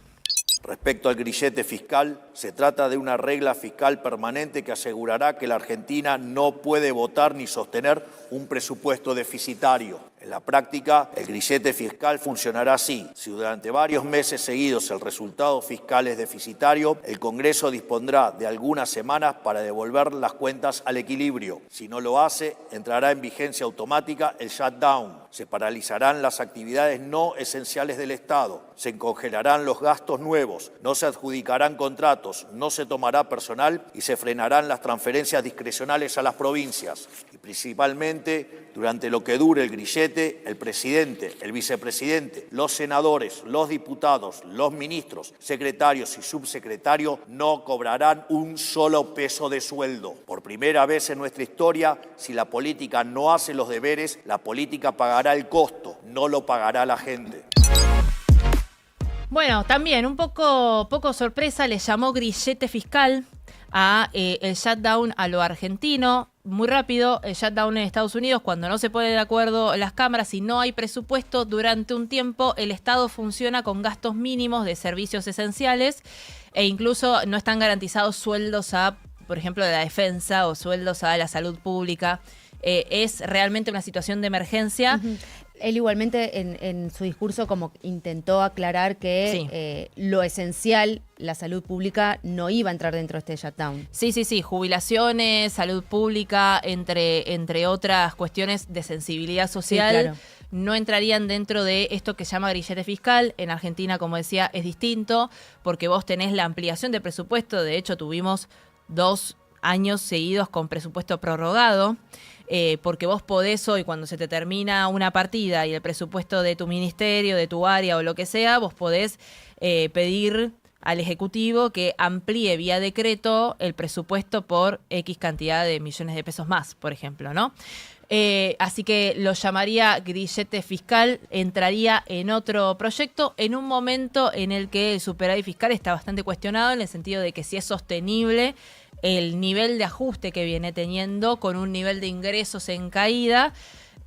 Respecto al grillete fiscal, se trata de una regla fiscal permanente que asegurará que la Argentina no puede votar ni sostener un presupuesto deficitario. En la práctica, el grillete fiscal funcionará así. Si durante varios meses seguidos el resultado fiscal es deficitario, el Congreso dispondrá de algunas semanas para devolver las cuentas al equilibrio. Si no lo hace, entrará en vigencia automática el shutdown. Se paralizarán las actividades no esenciales del Estado. Se congelarán los gastos nuevos. No se adjudicarán contratos. No se tomará personal y se frenarán las transferencias discrecionales a las provincias. Y principalmente, durante lo que dure el grillete, el presidente, el vicepresidente, los senadores, los diputados, los ministros, secretarios y subsecretarios no cobrarán un solo peso de sueldo. Por primera vez en nuestra historia, si la política no hace los deberes, la política pagará el costo, no lo pagará la gente. Bueno, también un poco sorpresa, le llamó grillete fiscal a el shutdown a lo argentino. Muy rápido, el shutdown en Estados Unidos, cuando no se ponen de acuerdo las cámaras y no hay presupuesto durante un tiempo, el Estado funciona con gastos mínimos de servicios esenciales e incluso no están garantizados sueldos a, por ejemplo, de la defensa o sueldos a la salud pública. Es realmente una situación de emergencia. Uh-huh. Él igualmente en su discurso como intentó aclarar que lo esencial, la salud pública, no iba a entrar dentro de este shutdown. Sí. Jubilaciones, salud pública, entre otras cuestiones de sensibilidad social, sí, claro, no entrarían dentro de esto que se llama grillete fiscal. En Argentina, como decía, es distinto porque vos tenés la ampliación de presupuesto. De hecho, tuvimos 2 años seguidos con presupuesto prorrogado. Porque vos podés hoy, cuando se te termina una partida y el presupuesto de tu ministerio, de tu área o lo que sea, vos podés pedir al Ejecutivo que amplíe vía decreto el presupuesto por X cantidad de millones de pesos más, por ejemplo, ¿no? Así que lo llamaría grillete fiscal, entraría en otro proyecto en un momento en el que el superávit fiscal está bastante cuestionado, en el sentido de que si es sostenible el nivel de ajuste que viene teniendo con un nivel de ingresos en caída,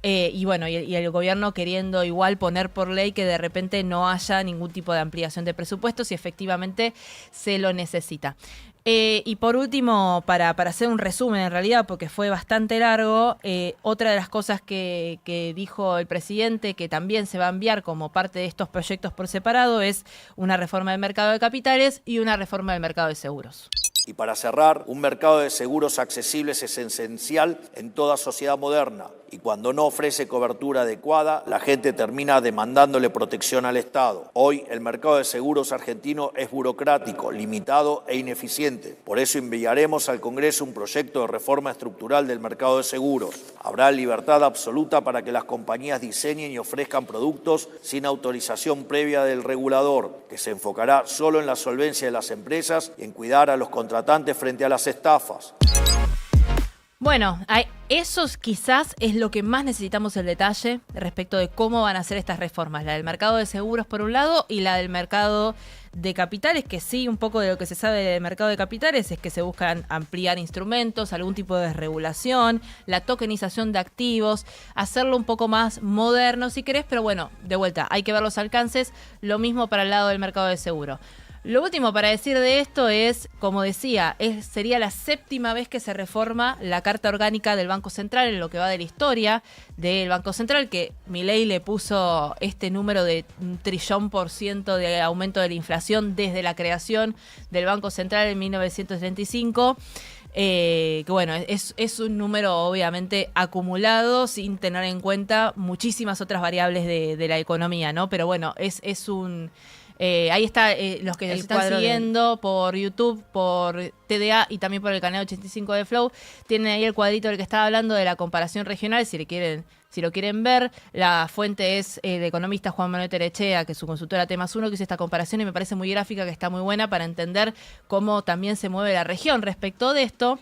y el gobierno queriendo igual poner por ley que de repente no haya ningún tipo de ampliación de presupuestos si efectivamente se lo necesita. Y por último, para hacer un resumen en realidad, porque fue bastante largo, otra de las cosas que dijo el presidente que también se va a enviar como parte de estos proyectos por separado es una reforma del mercado de capitales y una reforma del mercado de seguros. Y para cerrar, un mercado de seguros accesibles es esencial en toda sociedad moderna. Y cuando no ofrece cobertura adecuada, la gente termina demandándole protección al Estado. Hoy el mercado de seguros argentino es burocrático, limitado e ineficiente. Por eso enviaremos al Congreso un proyecto de reforma estructural del mercado de seguros. Habrá libertad absoluta para que las compañías diseñen y ofrezcan productos sin autorización previa del regulador, que se enfocará solo en la solvencia de las empresas y en cuidar a los contratantes frente a las estafas. Bueno, eso quizás es lo que más necesitamos el detalle respecto de cómo van a ser estas reformas. La del mercado de seguros por un lado y la del mercado de capitales, que sí, un poco de lo que se sabe del mercado de capitales es que se buscan ampliar instrumentos, algún tipo de desregulación, la tokenización de activos, hacerlo un poco más moderno si querés, pero bueno, de vuelta, hay que ver los alcances. Lo mismo para el lado del mercado de seguro. Lo último para decir de esto es, como decía, sería la 7ª vez que se reforma la Carta Orgánica del Banco Central en lo que va de la historia del Banco Central, que Milei le puso este número de 1 trillón% de aumento de la inflación desde la creación del Banco Central en 1935. Que bueno, es un número obviamente acumulado sin tener en cuenta muchísimas otras variables de la economía, ¿no? Pero bueno, es un... ahí está, los que nos están siguiendo por YouTube, por TDA y también por el canal 85 de Flow, tienen ahí el cuadrito del que estaba hablando de la comparación regional, si lo quieren ver. La fuente es el economista Juan Manuel Terechea, que es su consultora T+1, que hizo esta comparación y me parece muy gráfica, que está muy buena para entender cómo también se mueve la región respecto de esto.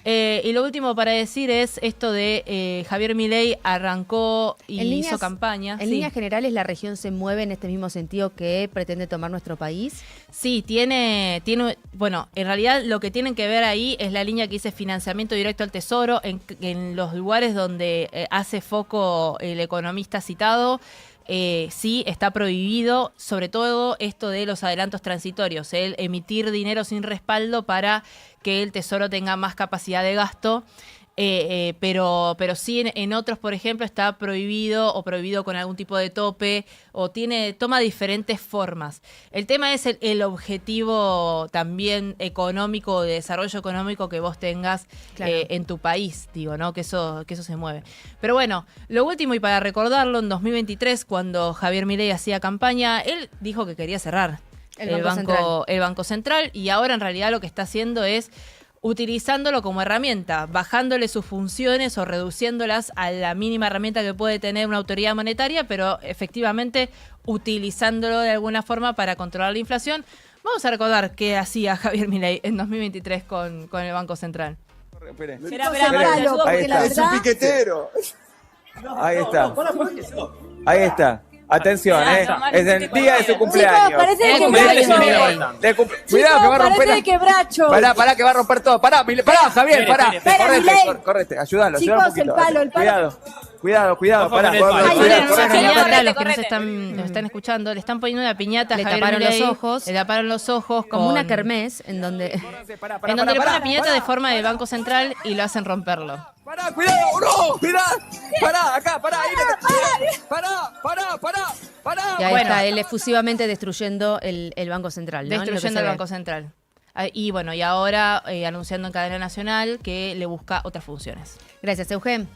Y lo último para decir es esto de Javier Milei arrancó y hizo campaña. En líneas generales, ¿la región se mueve en este mismo sentido que pretende tomar nuestro país? Sí, bueno, en realidad lo que tienen que ver ahí es la línea que dice financiamiento directo al Tesoro en los lugares donde hace foco el economista citado. Sí, está prohibido, sobre todo esto de los adelantos transitorios, el emitir dinero sin respaldo para que el Tesoro tenga más capacidad de gasto, pero sí en otros, por ejemplo, está prohibido o prohibido con algún tipo de tope o toma diferentes formas. El tema es el objetivo también económico, de desarrollo económico que vos tengas en tu país, digo, ¿no? Que eso se mueve. Pero bueno, lo último y para recordarlo, en 2023, cuando Javier Milei hacía campaña, él dijo que quería cerrar el Banco Central, y ahora en realidad lo que está haciendo es utilizándolo como herramienta, bajándole sus funciones o reduciéndolas a la mínima herramienta que puede tener una autoridad monetaria, pero efectivamente utilizándolo de alguna forma para controlar la inflación. Vamos a recordar qué hacía Javier Milei en 2023 con el Banco Central. Ahí está. Es un piquetero. Ahí está. Ahí está. Atención, es el día de su cumpleaños. Chicos, parece de quebracho. Cuidado, que va a romper. Parece de quebracho. Pará, que va a romper todo. Pará, Javier, pará. Correte, ayúdalo. Chicos, el palo. Cuidado, pará. Los que nos están escuchando, le están poniendo una piñata a Javier Milei. Le taparon los ojos. Como una kermés, en donde le ponen una piñata de forma del Banco Central y lo hacen romperlo. Pará, cuidado, no, cuidado. Pará, acá, pará. Y ahí está, él efusivamente destruyendo el Banco Central, ¿no? Destruyendo el Banco Central. Y bueno, y ahora anunciando en cadena nacional que le busca otras funciones. Gracias, Eugen.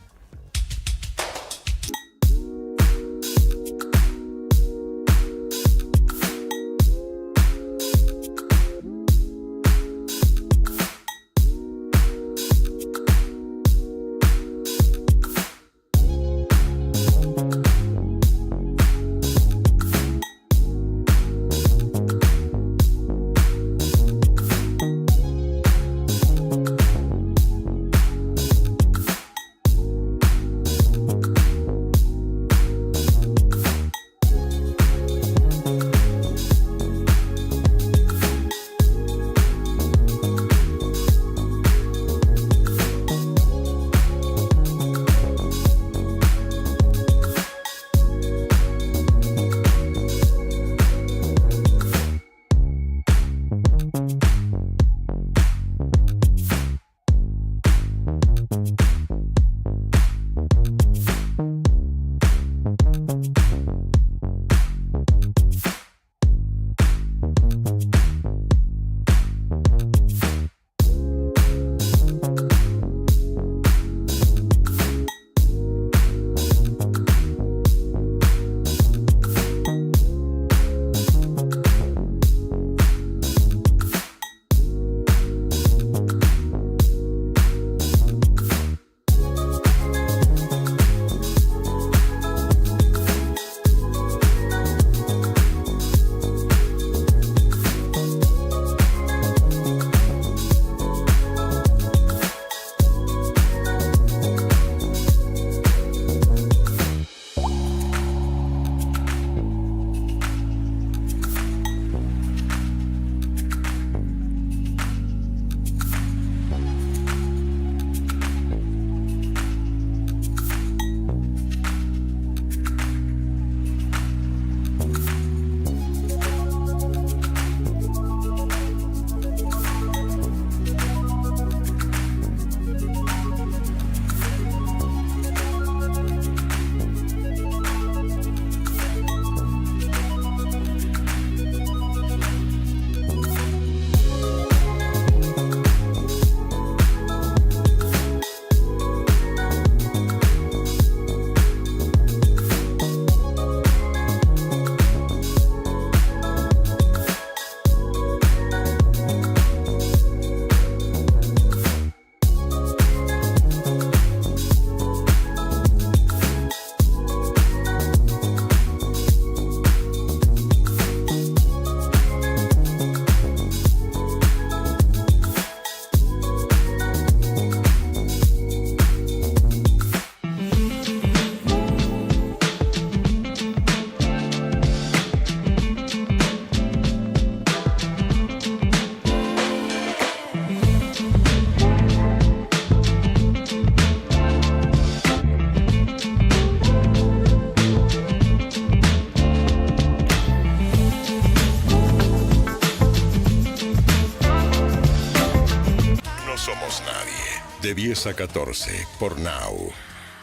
De 10 a 14 por Now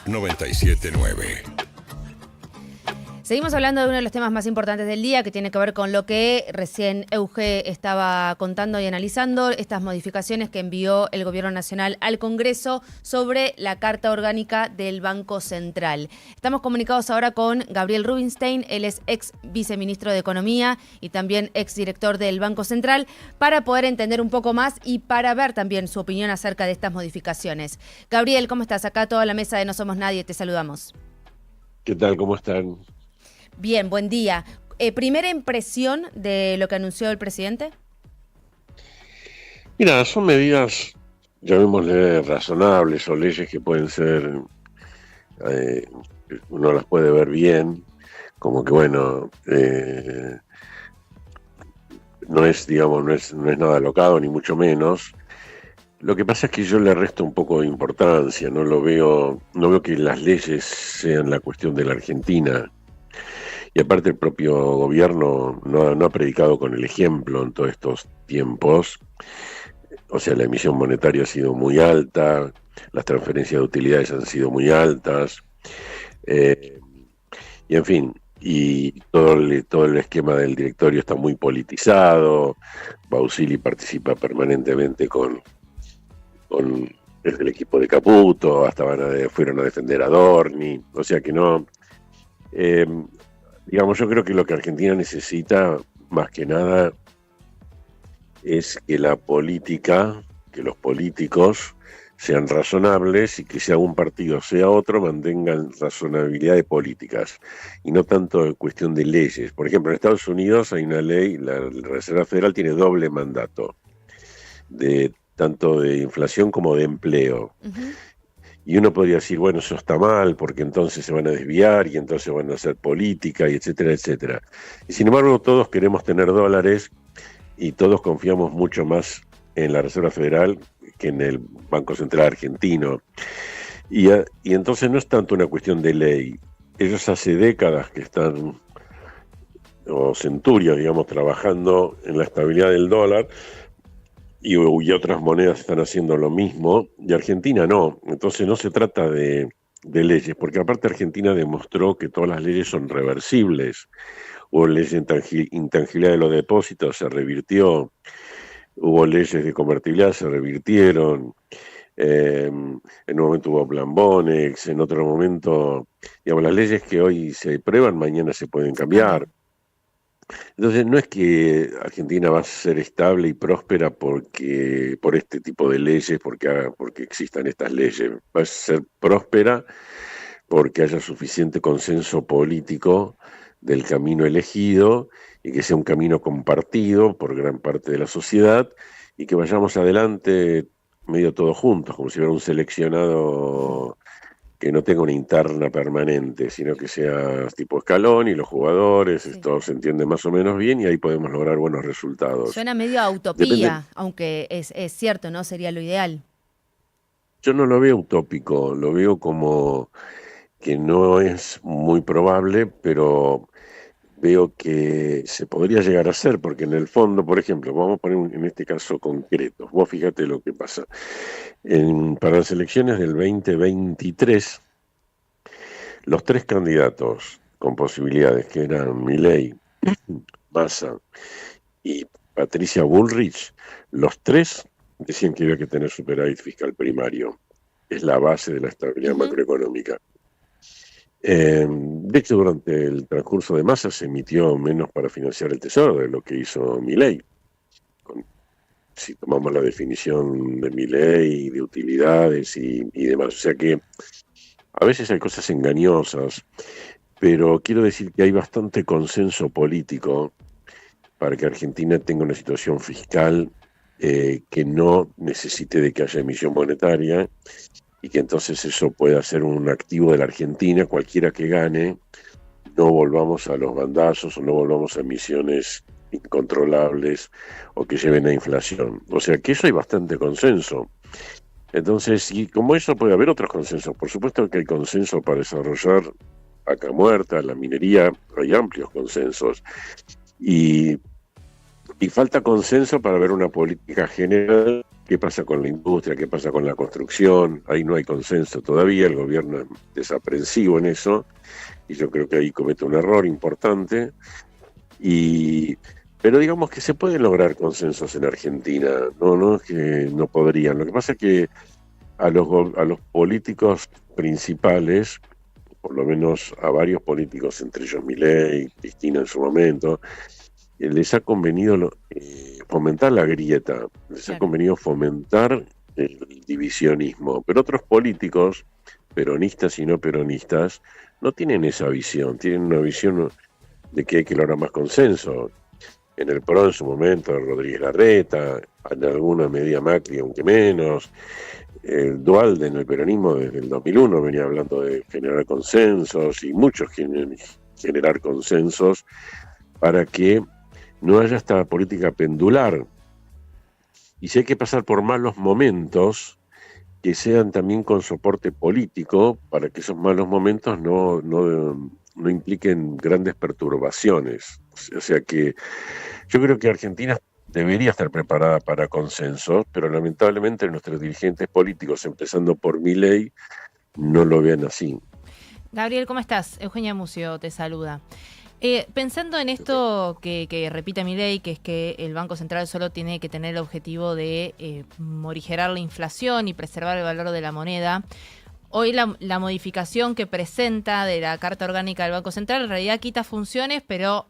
97.9. Seguimos hablando de uno de los temas más importantes del día, que tiene que ver con lo que recién Euge estaba contando y analizando, estas modificaciones que envió el Gobierno Nacional al Congreso sobre la Carta Orgánica del Banco Central. Estamos comunicados ahora con Gabriel Rubinstein, él es ex viceministro de Economía y también ex director del Banco Central, para poder entender un poco más y para ver también su opinión acerca de estas modificaciones. Gabriel, ¿cómo estás? Acá toda la mesa de No Somos Nadie, te saludamos. ¿Qué tal? ¿Cómo están? Bien, buen día. ¿Primera impresión de lo que anunció el presidente? Mira, son medidas, llamémosle razonables, o leyes que pueden ser, uno las puede ver bien, como que bueno, no es nada alocado, ni mucho menos. Lo que pasa es que yo le resto un poco de importancia, no veo que las leyes sean la cuestión de la Argentina. Y aparte el propio gobierno no ha predicado con el ejemplo en todos estos tiempos. O sea, la emisión monetaria ha sido muy alta, las transferencias de utilidades han sido muy altas, y en fin, y todo el esquema del directorio está muy politizado. Bausili participa permanentemente desde el equipo de Caputo, hasta fueron a defender a Dorni, o sea que no... Digamos, yo creo que lo que Argentina necesita, más que nada, es que la política, que los políticos sean razonables y que sea un partido sea otro, mantengan razonabilidad de políticas y no tanto en cuestión de leyes. Por ejemplo, en Estados Unidos hay una ley, la Reserva Federal tiene doble mandato, tanto de inflación como de empleo. Uh-huh. Y uno podría decir, bueno, eso está mal, porque entonces se van a desviar y entonces van a hacer política, y etcétera, etcétera. Y sin embargo, todos queremos tener dólares y todos confiamos mucho más en la Reserva Federal que en el Banco Central argentino. Y entonces no es tanto una cuestión de ley. Ellos hace décadas que están, o centurias, digamos, trabajando en la estabilidad del dólar, y otras monedas están haciendo lo mismo, y Argentina no. Entonces no se trata de leyes, porque aparte Argentina demostró que todas las leyes son reversibles. Hubo leyes de intangibilidad de los depósitos, se revirtió. Hubo leyes de convertibilidad, se revirtieron. En un momento hubo Plan Bonex, en otro momento, digamos, las leyes que hoy se prueban, mañana se pueden cambiar. Entonces no es que Argentina va a ser estable y próspera por este tipo de leyes, porque existan estas leyes. Va a ser próspera porque haya suficiente consenso político del camino elegido y que sea un camino compartido por gran parte de la sociedad y que vayamos adelante medio todos juntos, como si fuera un seleccionado que no tenga una interna permanente, sino que sea tipo escalón y los jugadores, sí. Todos se entienden más o menos bien y ahí podemos lograr buenos resultados. Suena medio a utopía, aunque es cierto, ¿no? Sería lo ideal. Yo no lo veo utópico, lo veo como que no es muy probable, pero veo que se podría llegar a hacer, porque en el fondo, por ejemplo, vamos a poner en este caso concreto, vos fíjate lo que pasa. Para las elecciones del 2023, los tres candidatos con posibilidades, que eran Milei, Massa y Patricia Bullrich, los tres decían que había que tener superávit fiscal primario. Es la base de la estabilidad macroeconómica. De hecho, durante el transcurso de Massa se emitió menos para financiar el tesoro de lo que hizo Milei. Si tomamos la definición de Milei, de utilidades y demás. O sea que a veces hay cosas engañosas, pero quiero decir que hay bastante consenso político para que Argentina tenga una situación fiscal que no necesite de que haya emisión monetaria y que entonces eso pueda ser un activo de la Argentina, cualquiera que gane, no volvamos a los bandazos o no volvamos a emisiones incontrolables o que lleven a inflación. O sea que eso hay bastante consenso. Entonces, y como eso puede haber otros consensos, por supuesto que hay consenso para desarrollar Vaca Muerta, la minería, hay amplios consensos. Y Y falta consenso para ver una política general. ¿Qué pasa con la industria? ¿Qué pasa con la construcción? Ahí no hay consenso todavía, el gobierno es desaprensivo en eso, y yo creo que ahí comete un error importante. Pero digamos que se pueden lograr consensos en Argentina, no es que no podrían. Lo que pasa es que a los políticos principales, por lo menos a varios políticos, entre ellos Milei, Cristina en su momento, les ha convenido fomentar la grieta, les ha convenido fomentar el divisionismo. Pero otros políticos, peronistas y no peronistas, no tienen esa visión, tienen una visión de que hay que lograr más consenso. En el PRO en su momento, Rodríguez Larreta, en alguna medida Macri, aunque menos. El Duhalde en el peronismo desde el 2001 venía hablando de generar consensos, y muchos quieren generar consensos para que no haya esta política pendular. Y si hay que pasar por malos momentos, que sean también con soporte político, para que esos malos momentos no impliquen grandes perturbaciones. O sea que yo creo que Argentina debería estar preparada para consensos, pero lamentablemente nuestros dirigentes políticos, empezando por Milei, no lo ven así. Gabriel, ¿cómo estás? Eugenia Mucio te saluda. Pensando en esto que repite Milei, que es que el Banco Central solo tiene que tener el objetivo de morigerar la inflación y preservar el valor de la moneda, hoy la modificación que presenta de la Carta Orgánica del Banco Central en realidad quita funciones, pero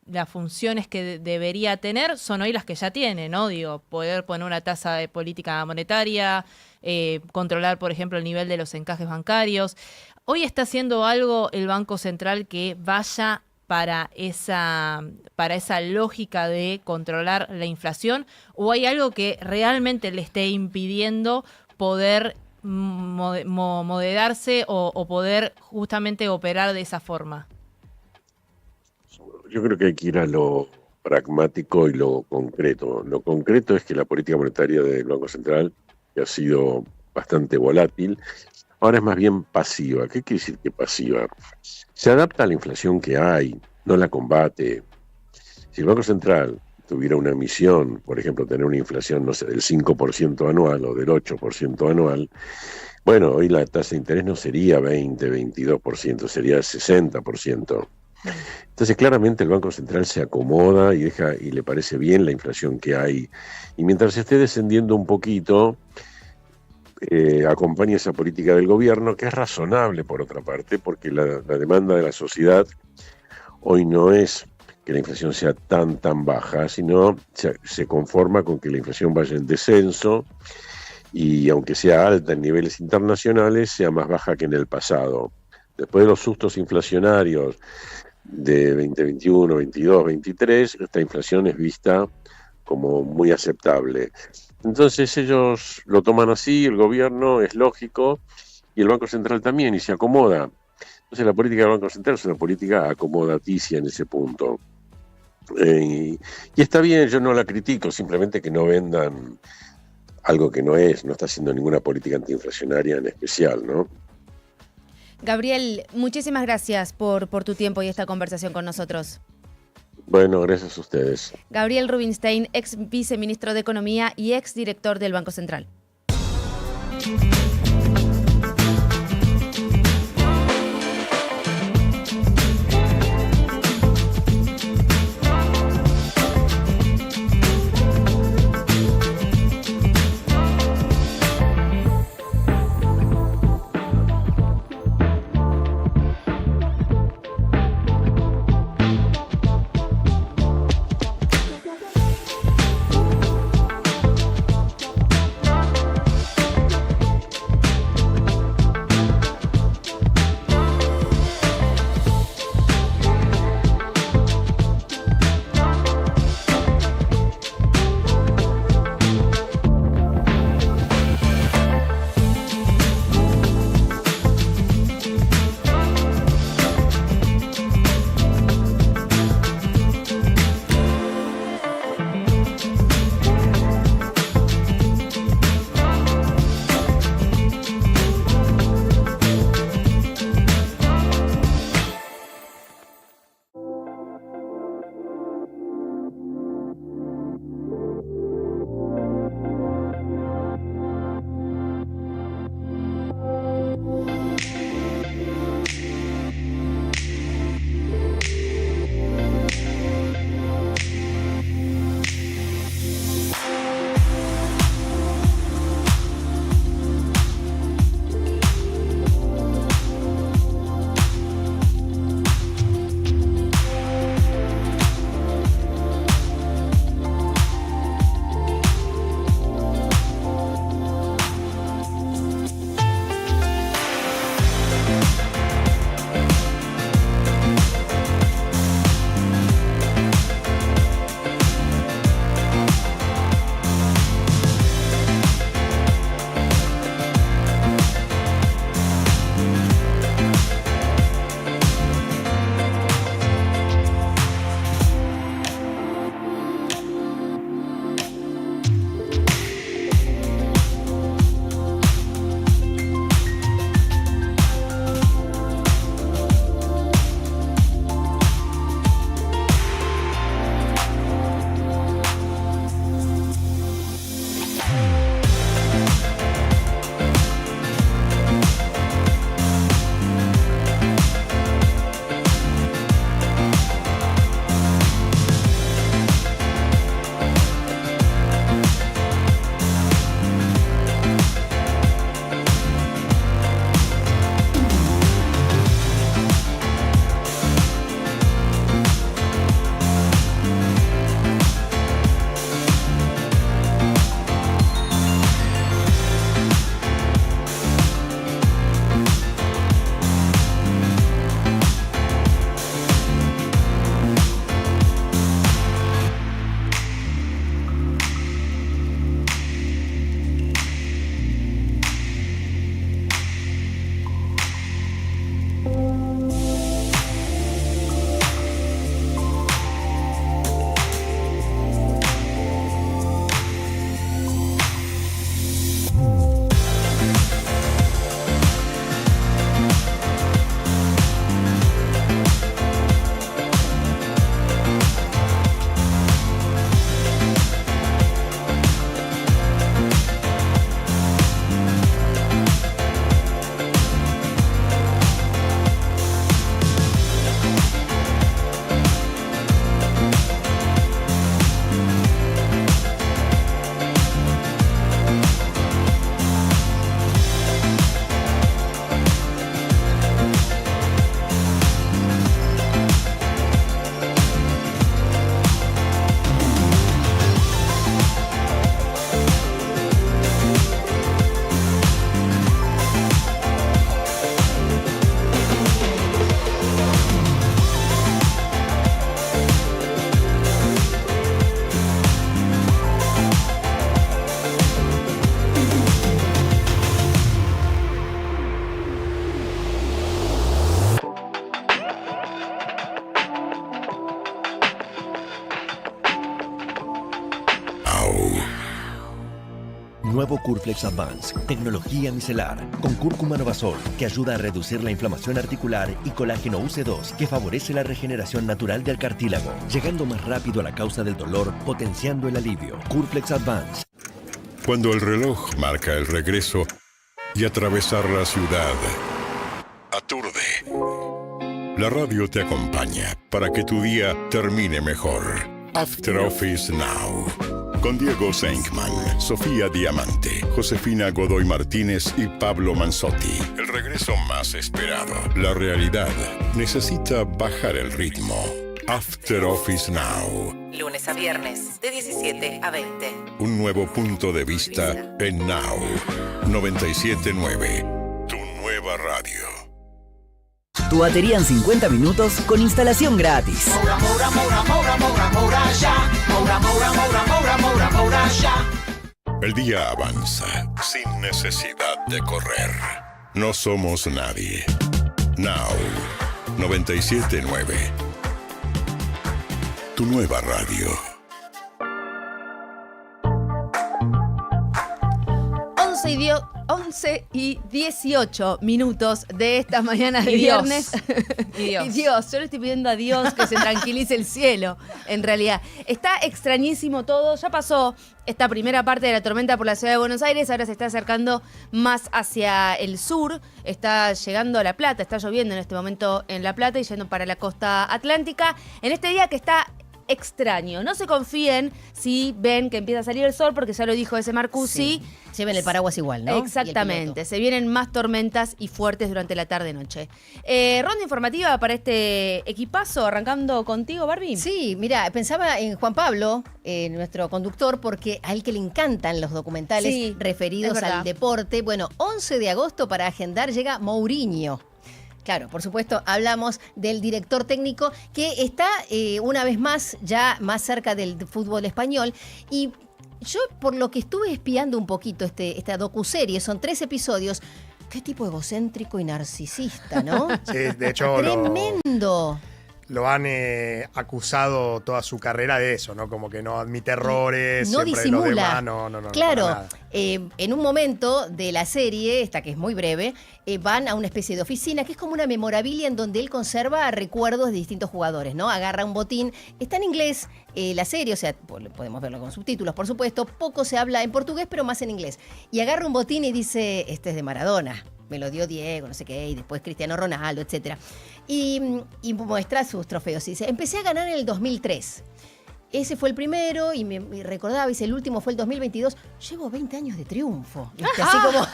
las funciones que debería tener son hoy las que ya tiene, ¿no? Digo, poder poner una tasa de política monetaria, controlar, por ejemplo, el nivel de los encajes bancarios. ¿Hoy está haciendo algo el Banco Central que vaya para esa lógica de controlar la inflación, o hay algo que realmente le esté impidiendo poder moderarse o poder justamente operar de esa forma? Yo creo que hay que ir a lo pragmático y lo concreto. Lo concreto es que la política monetaria del Banco Central, que ha sido bastante volátil, ahora es más bien pasiva. ¿Qué quiere decir que pasiva? Se adapta a la inflación que hay, no la combate. Si el Banco Central tuviera una misión, por ejemplo, tener una inflación, no sé, del 5% anual o del 8% anual, bueno, hoy la tasa de interés no sería 20, 22%, sería 60%. Entonces, claramente el Banco Central se acomoda y le parece bien la inflación que hay. Y mientras esté descendiendo un poquito, acompaña esa política del gobierno, que es razonable por otra parte, porque la demanda de la sociedad hoy no es que la inflación sea tan baja, sino se conforma con que la inflación vaya en descenso y, aunque sea alta en niveles internacionales, sea más baja que en el pasado. Después de los sustos inflacionarios de 2021, 22, 23, esta inflación es vista como muy aceptable. Entonces ellos lo toman así, el gobierno, es lógico, y el Banco Central también, y se acomoda. Entonces la política del Banco Central es una política acomodaticia en ese punto. Y está bien, yo no la critico, simplemente que no vendan algo que no está haciendo ninguna política antiinflacionaria en especial, ¿no? Gabriel, muchísimas gracias por tu tiempo y esta conversación con nosotros. Bueno, gracias a ustedes. Gabriel Rubinstein, ex viceministro de Economía y ex director del Banco Central. Nuevo Curflex Advance, tecnología micelar, con cúrcuma Novasol, que ayuda a reducir la inflamación articular, y colágeno UC2, que favorece la regeneración natural del cartílago, llegando más rápido a la causa del dolor, potenciando el alivio. Curflex Advance. Cuando el reloj marca el regreso y atravesar la ciudad aturde, la radio te acompaña para que tu día termine mejor. After Office Now. Con Diego Senkman, Sofía Diamante, Josefina Godoy Martínez y Pablo Manzotti. El regreso más esperado. La realidad necesita bajar el ritmo. After Office Now. Lunes a viernes, de 17 a 20. Un nuevo punto de vista en Now. 97.9. Tu nueva radio. Tu batería en 50 minutos con instalación gratis. El día avanza sin necesidad de correr. No somos nadie. Now. 97.9. Tu nueva radio. 11 y 18 minutos de esta mañana de Y Dios. viernes. Y Dios. Y Dios, yo le estoy pidiendo a Dios que se tranquilice el cielo, en realidad. Está extrañísimo todo, ya pasó esta primera parte de la tormenta por la ciudad de Buenos Aires, ahora se está acercando más hacia el sur, está llegando a La Plata, está lloviendo en este momento en La Plata y yendo para la costa atlántica, en este día que está extraño. No se confíen si ven que empieza a salir el sol, porque ya lo dijo ese Marcusi. Sí. Lleven el paraguas igual, ¿no? Exactamente. Se vienen más tormentas y fuertes durante la tarde-noche. Ronda informativa para este equipazo, arrancando contigo, Barbie. Sí, mira, pensaba en Juan Pablo, nuestro conductor, porque a él que le encantan los documentales referidos al deporte. Bueno, 11 de agosto para agendar llega Mourinho. Claro, por supuesto, hablamos del director técnico que está una vez más ya más cerca del fútbol español. Y yo, por lo que estuve espiando un poquito esta docuserie, son 3 episodios. Qué tipo egocéntrico y narcisista, ¿no? Sí, de hecho Tremendo. Lo han acusado toda su carrera de eso, ¿no? Como que no admite errores, no siempre disimula. los demás, no. Claro, para nada. en un momento de la serie, esta que es muy breve, van a una especie de oficina que es como una memorabilia en donde él conserva recuerdos de distintos jugadores, ¿no? Agarra un botín, está en inglés la serie, o sea, podemos verlo con subtítulos, por supuesto, poco se habla en portugués, pero más en inglés. Y agarra un botín y dice, este es de Maradona. Me lo dio Diego, no sé qué, y después Cristiano Ronaldo, etc. Y muestra sus trofeos. Y dice, empecé a ganar en el 2003. Ese fue el primero y me recordaba, dice, el último fue el 2022. Llevo 20 años de triunfo. ¿Viste? Así como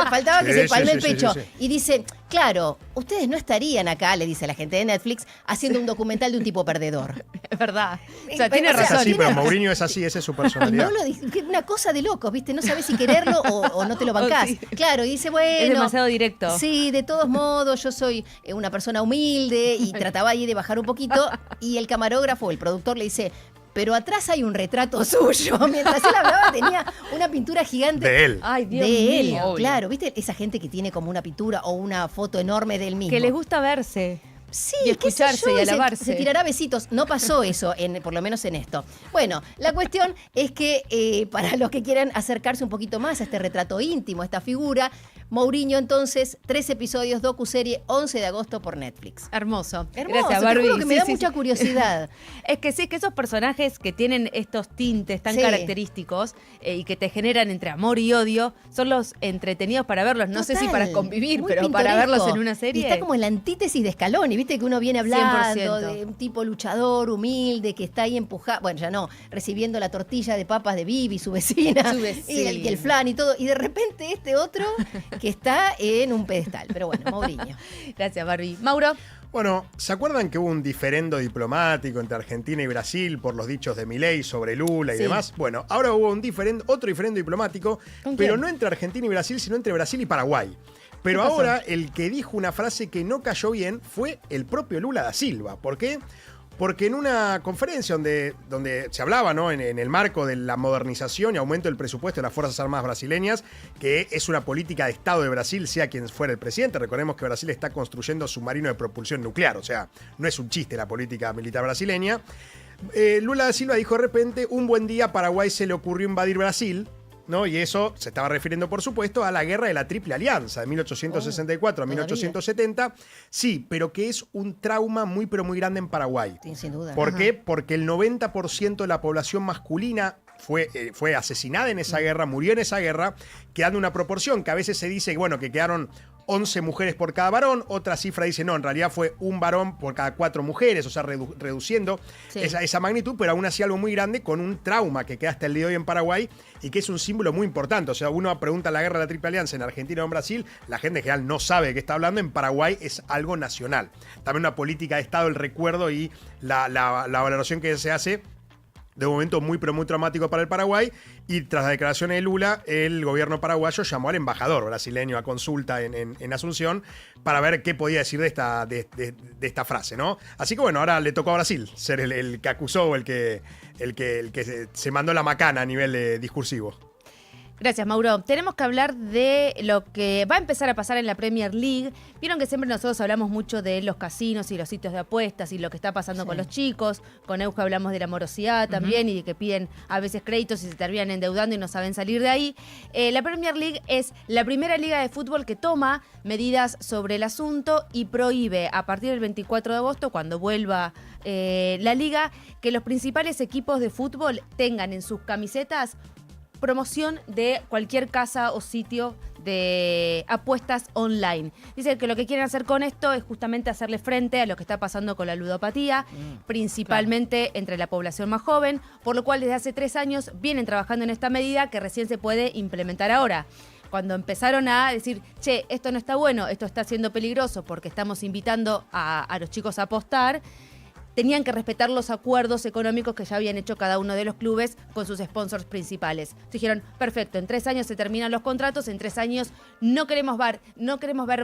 faltaba que se palme el pecho. Sí. Y dice, claro, ustedes no estarían acá, le dice la gente de Netflix, haciendo un documental de un tipo perdedor. Es verdad. O sea, tiene razón. Es así, pero Mourinho es así, esa es su personalidad. Una cosa de locos, ¿viste? No sabes si quererlo o no te lo bancás. Sí. Claro, y dice, bueno... Es demasiado directo. Sí, de todos modos, yo soy una persona humilde y trataba ahí de bajar un poquito. Y el camarógrafo, el productor, le dice... Pero atrás hay un retrato suyo. Mientras él hablaba tenía una pintura gigante. De él. Ay, Dios mío. Claro, ¿viste? Esa gente que tiene como una pintura o una foto enorme de él mismo. Que les gusta verse. Sí, y escucharse y alabarse. Se tirará besitos. No pasó eso, por lo menos en esto. Bueno, la cuestión es que para los que quieran acercarse un poquito más a este retrato íntimo, a esta figura, Mourinho entonces, 3 episodios, docuserie, 11 de agosto por Netflix. Hermoso. Gracias, Barbie. Te juro que me da mucha curiosidad. Es que sí, es que esos personajes que tienen estos tintes tan característicos y que te generan entre amor y odio, son los entretenidos para verlos. No sé si para convivir, pero pintoresco. Para verlos en una serie. Y está como en la antítesis de Scaloni, viste que uno viene hablando 100%. De un tipo luchador, humilde, que está ahí empujado, bueno, ya no, recibiendo la tortilla de papas de Vivi, su vecina, y el flan y todo, y de repente este otro que está en un pedestal. Pero bueno, Mourinho. Gracias, Barbie. Mauro. Bueno, ¿se acuerdan que hubo un diferendo diplomático entre Argentina y Brasil por los dichos de Milei sobre Lula y demás? Bueno, ahora hubo otro diferendo diplomático, pero no entre Argentina y Brasil, sino entre Brasil y Paraguay. Pero ahora el que dijo una frase que no cayó bien fue el propio Lula da Silva. ¿Por qué? Porque en una conferencia donde se hablaba, ¿no? en el marco de la modernización y aumento del presupuesto de las Fuerzas Armadas brasileñas, que es una política de Estado de Brasil, sea quien fuera el presidente. Recordemos que Brasil está construyendo submarino de propulsión nuclear, o sea, no es un chiste la política militar brasileña. Lula da Silva dijo de repente, un buen día a Paraguay se le ocurrió invadir Brasil, ¿no? Y eso se estaba refiriendo, por supuesto, a la guerra de la Triple Alianza, de 1864 a 1870. Sí, pero que es un trauma muy, pero muy grande en Paraguay. Sí, sin duda. ¿Por qué? Porque el 90% de la población masculina fue asesinada en esa guerra, murió en esa guerra, quedando una proporción que a veces se dice, bueno, que quedaron 11 mujeres por cada varón, otra cifra dice, no, en realidad fue un varón por cada 4 mujeres, o sea, reduciendo esa magnitud, pero aún así algo muy grande con un trauma que queda hasta el día de hoy en Paraguay y que es un símbolo muy importante. O sea, uno pregunta la guerra de la Triple Alianza en Argentina o en Brasil, la gente en general no sabe de qué está hablando, en Paraguay es algo nacional. También una política de Estado, el recuerdo y la valoración que se hace de momento muy, pero muy traumático para el Paraguay, y tras las declaraciones de Lula, el gobierno paraguayo llamó al embajador brasileño a consulta en Asunción para ver qué podía decir de esta frase, ¿no? Así que bueno, ahora le tocó a Brasil ser el que acusó, el que se mandó la macana a nivel discursivo. Gracias, Mauro. Tenemos que hablar de lo que va a empezar a pasar en la Premier League. Vieron que siempre nosotros hablamos mucho de los casinos y los sitios de apuestas y lo que está pasando con los chicos. Con Euge hablamos de la morosidad también y de que piden a veces créditos y se terminan endeudando y no saben salir de ahí. La Premier League es la primera liga de fútbol que toma medidas sobre el asunto y prohíbe a partir del 24 de agosto, cuando vuelva la liga, que los principales equipos de fútbol tengan en sus camisetas promoción de cualquier casa o sitio de apuestas online. Dicen que lo que quieren hacer con esto es justamente hacerle frente a lo que está pasando con la ludopatía, principalmente entre la población más joven, por lo cual desde hace 3 años vienen trabajando en esta medida que recién se puede implementar ahora. Cuando empezaron a decir, che, esto no está bueno, esto está siendo peligroso porque estamos invitando a los chicos a apostar, tenían que respetar los acuerdos económicos que ya habían hecho cada uno de los clubes con sus sponsors principales. Dijeron, perfecto, en 3 años se terminan los contratos, en 3 años no queremos ver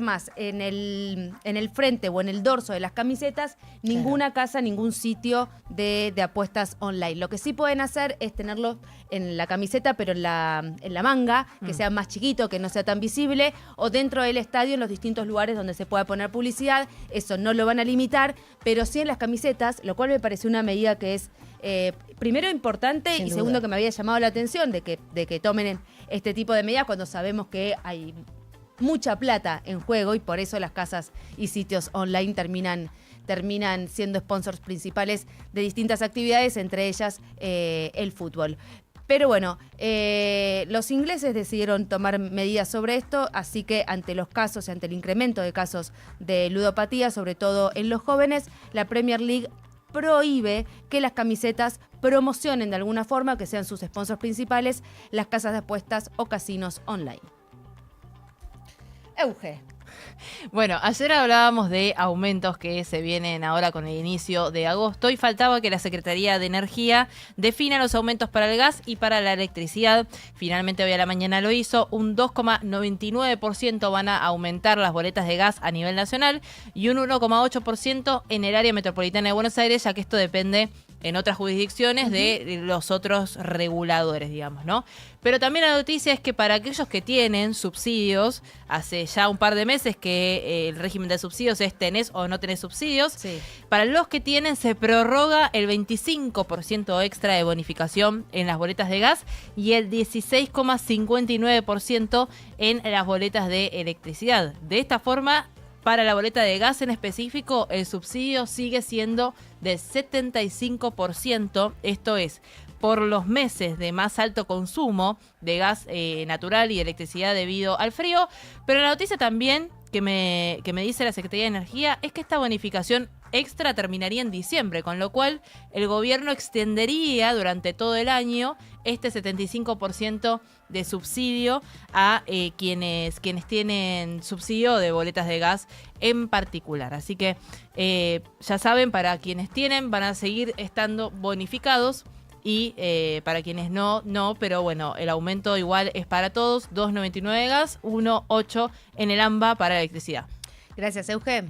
más en el frente o en el dorso de las camisetas ninguna casa, ningún sitio de apuestas online. Lo que sí pueden hacer es tenerlo en la camiseta, pero en la manga, que sea más chiquito, que no sea tan visible, o dentro del estadio en los distintos lugares donde se pueda poner publicidad. Eso no lo van a limitar, pero sí en las camisetas, lo cual me parece una medida que es primero importante y segundo que me había llamado la atención de que tomen este tipo de medidas cuando sabemos que hay mucha plata en juego y por eso las casas y sitios online terminan siendo sponsors principales de distintas actividades, entre ellas el fútbol. Pero bueno, los ingleses decidieron tomar medidas sobre esto, así que ante los casos, ante el incremento de casos de ludopatía, sobre todo en los jóvenes, la Premier League prohíbe que las camisetas promocionen de alguna forma, que sean sus sponsors principales, las casas de apuestas o casinos online. Euge. Bueno, ayer hablábamos de aumentos que se vienen ahora con el inicio de agosto y faltaba que la Secretaría de Energía defina los aumentos para el gas y para la electricidad. Finalmente hoy a la mañana lo hizo. Un 2,99% van a aumentar las boletas de gas a nivel nacional y un 1,8% en el área metropolitana de Buenos Aires, ya que esto depende en otras jurisdicciones de los otros reguladores, digamos, ¿no? Pero también la noticia es que para aquellos que tienen subsidios, hace ya un par de meses que el régimen de subsidios es tenés o no tenés subsidios, para los que tienen se prorroga el 25% extra de bonificación en las boletas de gas y el 16,59% en las boletas de electricidad. De esta forma, para la boleta de gas en específico, el subsidio sigue siendo de 75%, esto es, por los meses de más alto consumo de gas natural y electricidad debido al frío. Pero la noticia también que me dice la Secretaría de Energía es que esta bonificación extra terminaría en diciembre, con lo cual el gobierno extendería durante todo el año este 75% de subsidio a quienes tienen subsidio de boletas de gas en particular. Así que ya saben, para quienes tienen van a seguir estando bonificados y para quienes no, pero bueno, el aumento igual es para todos, 2,99 de gas, 1,8 en el AMBA para electricidad. Gracias, Euge.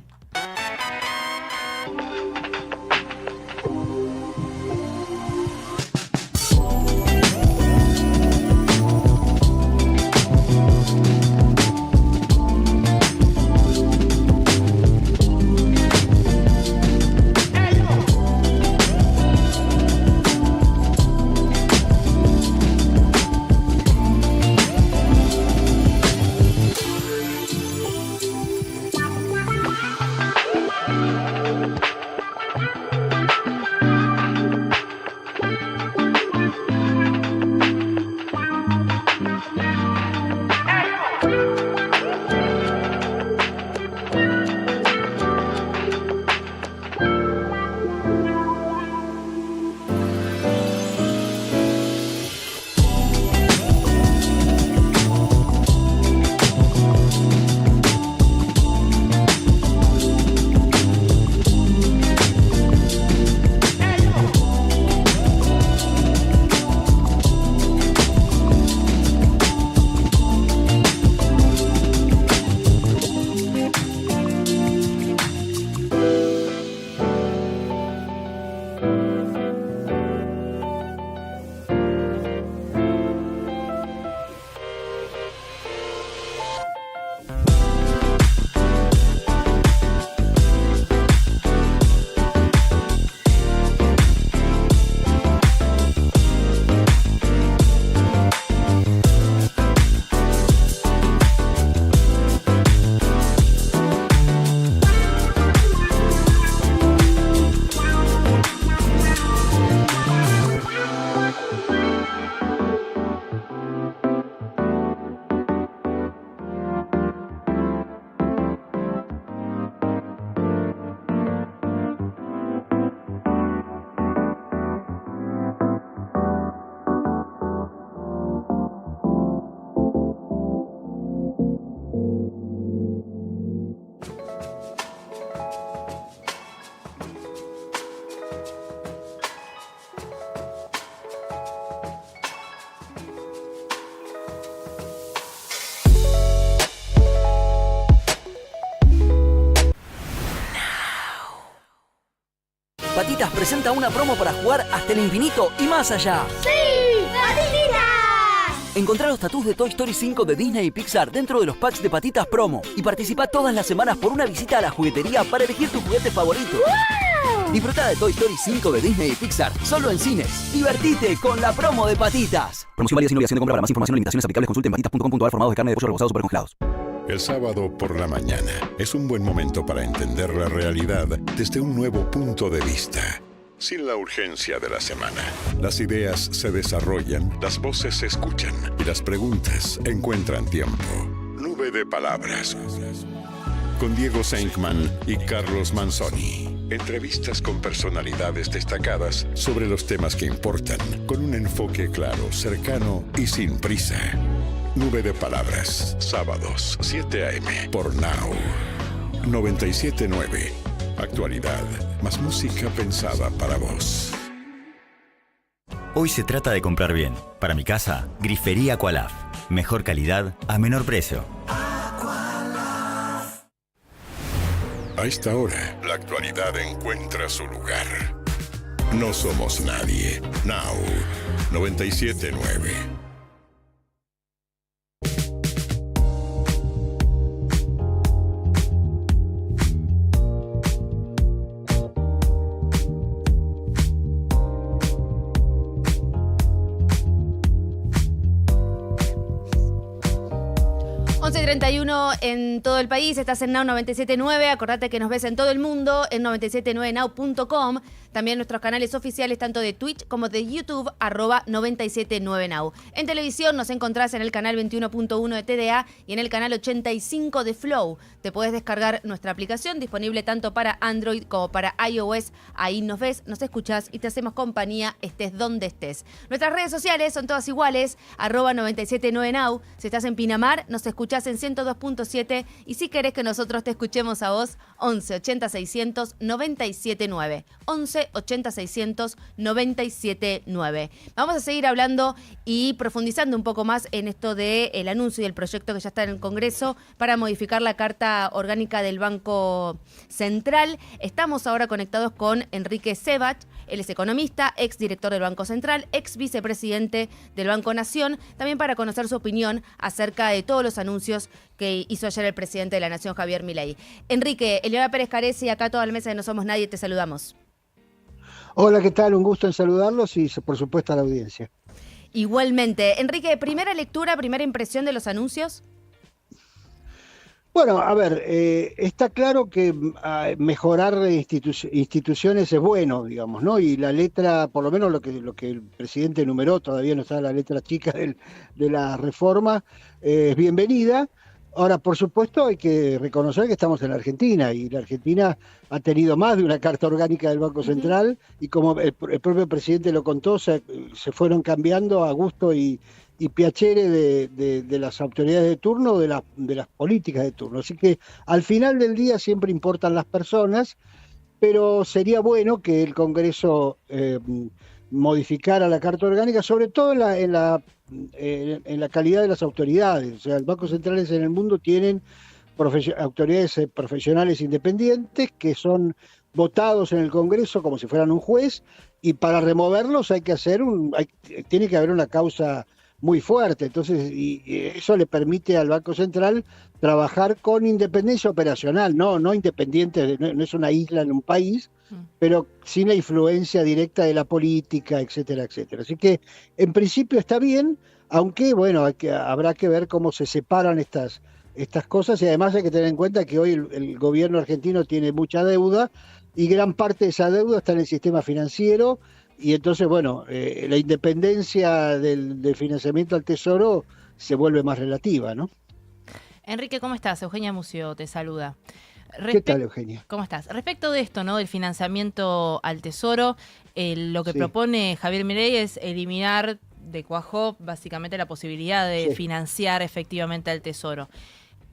Patitas presenta una promo para jugar hasta el infinito y más allá. ¡Sí! ¡Patitas! Encontrá los tatús de Toy Story 5 de Disney y Pixar dentro de los packs de Patitas Promo y participá todas las semanas por una visita a la juguetería para elegir tu juguete favorito. ¡Wow! Disfrutá de Toy Story 5 de Disney y Pixar solo en cines. Divertite con la promo de Patitas. Promoción válida sin obligación de compra. Para más información o limitaciones aplicables consulte en patitas.com.ar. Formados de carne de pollo rebozados super congelados. El sábado por la mañana es un buen momento para entender la realidad desde un nuevo punto de vista. Sin la urgencia de la semana. Las ideas se desarrollan, las voces se escuchan y las preguntas encuentran tiempo. Nube de palabras. Con Diego Senkman y Carlos Manzoni. Entrevistas con personalidades destacadas sobre los temas que importan, con un enfoque claro, cercano y sin prisa. Nube de palabras, sábados, 7 a.m. por Now. 97.9. Actualidad, más música pensada para vos. Hoy se trata de comprar bien. Para mi casa, Grifería Aqualaf. Mejor calidad a menor precio. A esta hora, la actualidad encuentra su lugar. No somos nadie. Now, 97.9. 11:31 en todo el país, estás en Now 97.9, acordate que nos ves en todo el mundo en 979now.com, también nuestros canales oficiales tanto de Twitch como de YouTube, @979now. En televisión nos encontrás en el canal 21.1 de TDA y en el canal 85 de Flow. Te podés descargar nuestra aplicación, disponible tanto para Android como para iOS. Ahí nos ves, nos escuchás y te hacemos compañía, estés donde estés. Nuestras redes sociales son todas iguales, @979now. Si estás en Pinamar, nos escuchás en 102.7 y si querés que nosotros te escuchemos a vos, 11 80 600 979. 11 80 600 979. Vamos a seguir hablando y profundizando un poco más en esto del anuncio y el proyecto que ya está en el Congreso para modificar la Carta Orgánica del Banco Central. Estamos ahora conectados con Enrique Sebach. Él es economista, ex director del Banco Central, ex vicepresidente del Banco Nación, también para conocer su opinión acerca de todos los anuncios que hizo ayer el presidente de la Nación, Javier Milei. Enrique, Eleonora Pérez Caresi, acá toda la mesa de No Somos Nadie, te saludamos. Hola, ¿qué tal? Un gusto en saludarlos y por supuesto a la audiencia. Igualmente. Enrique, primera lectura, primera impresión de los anuncios. Bueno, a ver, está claro que mejorar instituciones es bueno, digamos, ¿no? Y la letra, por lo menos lo que el presidente enumeró, todavía no está la letra chica de la reforma, es bienvenida. Ahora, por supuesto, hay que reconocer que estamos en la Argentina y la Argentina ha tenido más de una carta orgánica del Banco Central y como el propio presidente lo contó, se fueron cambiando a gusto y piacere de las autoridades de turno, de las políticas de turno. Así que al final del día siempre importan las personas, pero sería bueno que el Congreso modificara la Carta Orgánica, sobre todo en la calidad de las autoridades. O sea, los bancos centrales en el mundo tienen autoridades profesionales independientes que son votados en el Congreso como si fueran un juez, y para removerlos tiene que haber una causa muy fuerte. Entonces, y eso le permite al Banco Central trabajar con independencia operacional, no independiente, no es una isla en un país, pero sin la influencia directa de la política, etcétera, etcétera. Así que en principio está bien, aunque bueno, habrá que ver cómo se separan estas cosas, y además hay que tener en cuenta que hoy el gobierno argentino tiene mucha deuda y gran parte de esa deuda está en el sistema financiero, y entonces, bueno, la independencia del financiamiento al Tesoro se vuelve más relativa, ¿no? Enrique, ¿cómo estás? Eugenia Mucio te saluda. ¿Qué tal, Eugenia? ¿Cómo estás? Respecto de esto, ¿no? Del financiamiento al Tesoro, lo que propone Javier Milei es eliminar de cuajo básicamente la posibilidad de financiar efectivamente al Tesoro.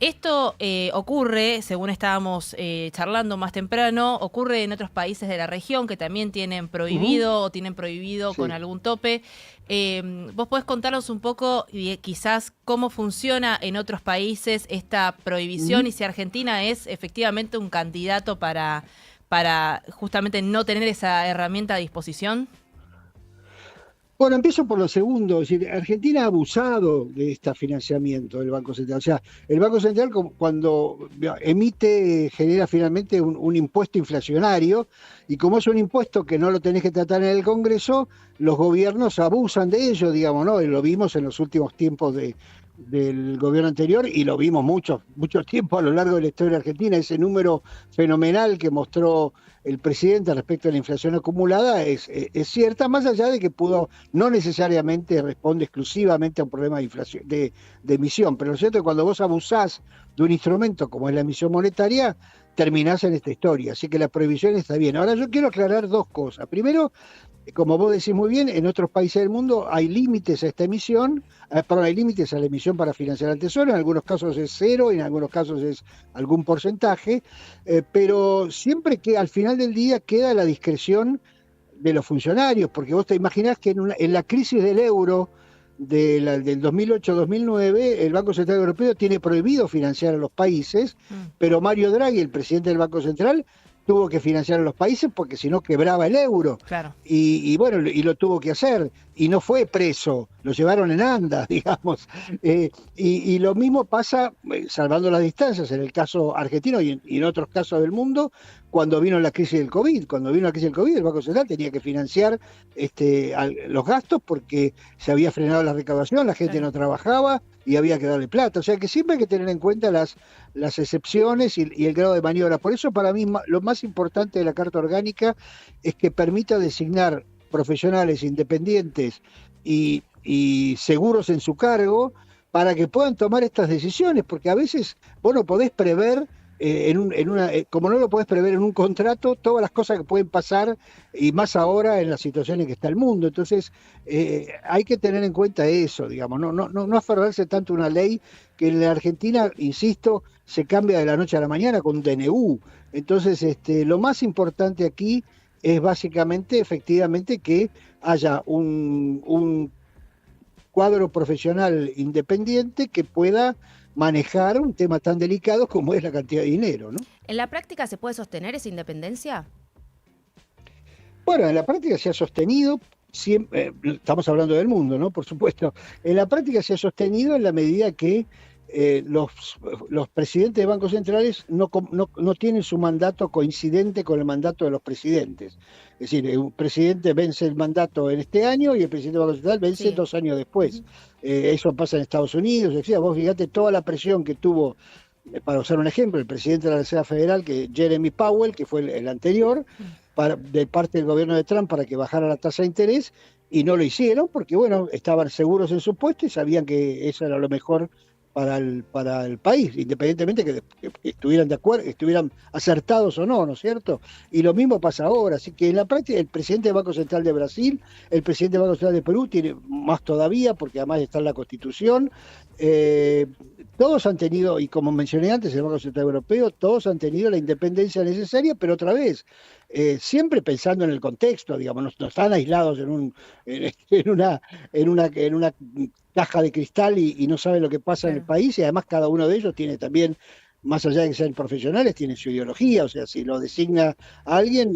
Esto ocurre, según estábamos charlando más temprano, ocurre en otros países de la región que también tienen prohibido o tienen prohibido con algún tope. ¿Vos podés contarnos un poco quizás cómo funciona en otros países esta prohibición y si Argentina es efectivamente un candidato para justamente no tener esa herramienta a disposición? Bueno, empiezo por lo segundo. Es decir, Argentina ha abusado de este financiamiento del Banco Central. O sea, el Banco Central cuando emite, genera finalmente un impuesto inflacionario, y como es un impuesto que no lo tenés que tratar en el Congreso, los gobiernos abusan de ello, digamos, ¿no? Y lo vimos en los últimos tiempos del gobierno anterior, y lo vimos mucho tiempo a lo largo de la historia argentina. Ese número fenomenal que mostró el presidente respecto a la inflación acumulada es cierta, más allá de que no necesariamente responde exclusivamente a un problema de inflación, de emisión, pero lo cierto es que cuando vos abusás de un instrumento como es la emisión monetaria, terminás en esta historia. Así que la prohibición está bien. Ahora yo quiero aclarar dos cosas. Primero, como vos decís muy bien, en otros países del mundo hay límites a esta emisión, hay límites a la emisión para financiar al Tesoro, en algunos casos es cero, en algunos casos es algún porcentaje, pero siempre que al final del día queda la discreción de los funcionarios, porque vos te imaginás que en la crisis del euro del 2008-2009, el Banco Central Europeo tiene prohibido financiar a los países, pero Mario Draghi, el presidente del Banco Central, tuvo que financiar a los países porque si no quebraba el euro. Claro. Y bueno, y lo tuvo que hacer. Y no fue preso, lo llevaron en andas, digamos. Y lo mismo pasa, salvando las distancias, en el caso argentino y en otros casos del mundo, cuando vino la crisis del COVID. Cuando vino la crisis del COVID, el Banco Central tenía que financiar los gastos porque se había frenado la recaudación, la gente no trabajaba y había que darle plata. O sea que siempre hay que tener en cuenta las excepciones y el grado de maniobra. Por eso, para mí, lo más importante de la Carta Orgánica es que permita designar profesionales independientes y seguros en su cargo para que puedan tomar estas decisiones, porque a veces vos no podés prever, como no lo podés prever en un contrato, todas las cosas que pueden pasar, y más ahora en la situación en que está el mundo. Entonces hay que tener en cuenta eso, digamos, no aferrarse tanto a una ley que en la Argentina, insisto, se cambia de la noche a la mañana con un DNU. Entonces lo más importante aquí es básicamente, efectivamente, que haya un cuadro profesional independiente que pueda manejar un tema tan delicado como es la cantidad de dinero, ¿no? ¿En la práctica se puede sostener esa independencia? Bueno, en la práctica se ha sostenido, siempre, estamos hablando del mundo, ¿no? Por supuesto. En la práctica se ha sostenido en la medida que los presidentes de bancos centrales no tienen su mandato coincidente con el mandato de los presidentes. Es decir, un presidente vence el mandato en este año y el presidente del Banco Central vence 2 años después. Eso pasa en Estados Unidos. O sea, vos fíjate toda la presión que tuvo, para usar un ejemplo, el presidente de la Reserva Federal, Jeremy Powell, que fue el anterior, de parte del gobierno de Trump para que bajara la tasa de interés, y no lo hicieron porque, bueno, estaban seguros en su puesto y sabían que eso era lo mejor para el país, independientemente que estuvieran de acuerdo, estuvieran acertados o no, ¿no es cierto? Y lo mismo pasa ahora. Así que en la práctica el presidente del Banco Central de Brasil, el presidente del Banco Central de Perú tiene más todavía, porque además está en la Constitución. Todos han tenido, y como mencioné antes, el Banco Central Europeo, todos han tenido la independencia necesaria, pero otra vez, siempre pensando en el contexto, digamos, no están aislados en una caja de cristal y no saben lo que pasa en el país, y además cada uno de ellos tiene también más allá de que sean profesionales, tienen su ideología, o sea, si lo designa a alguien,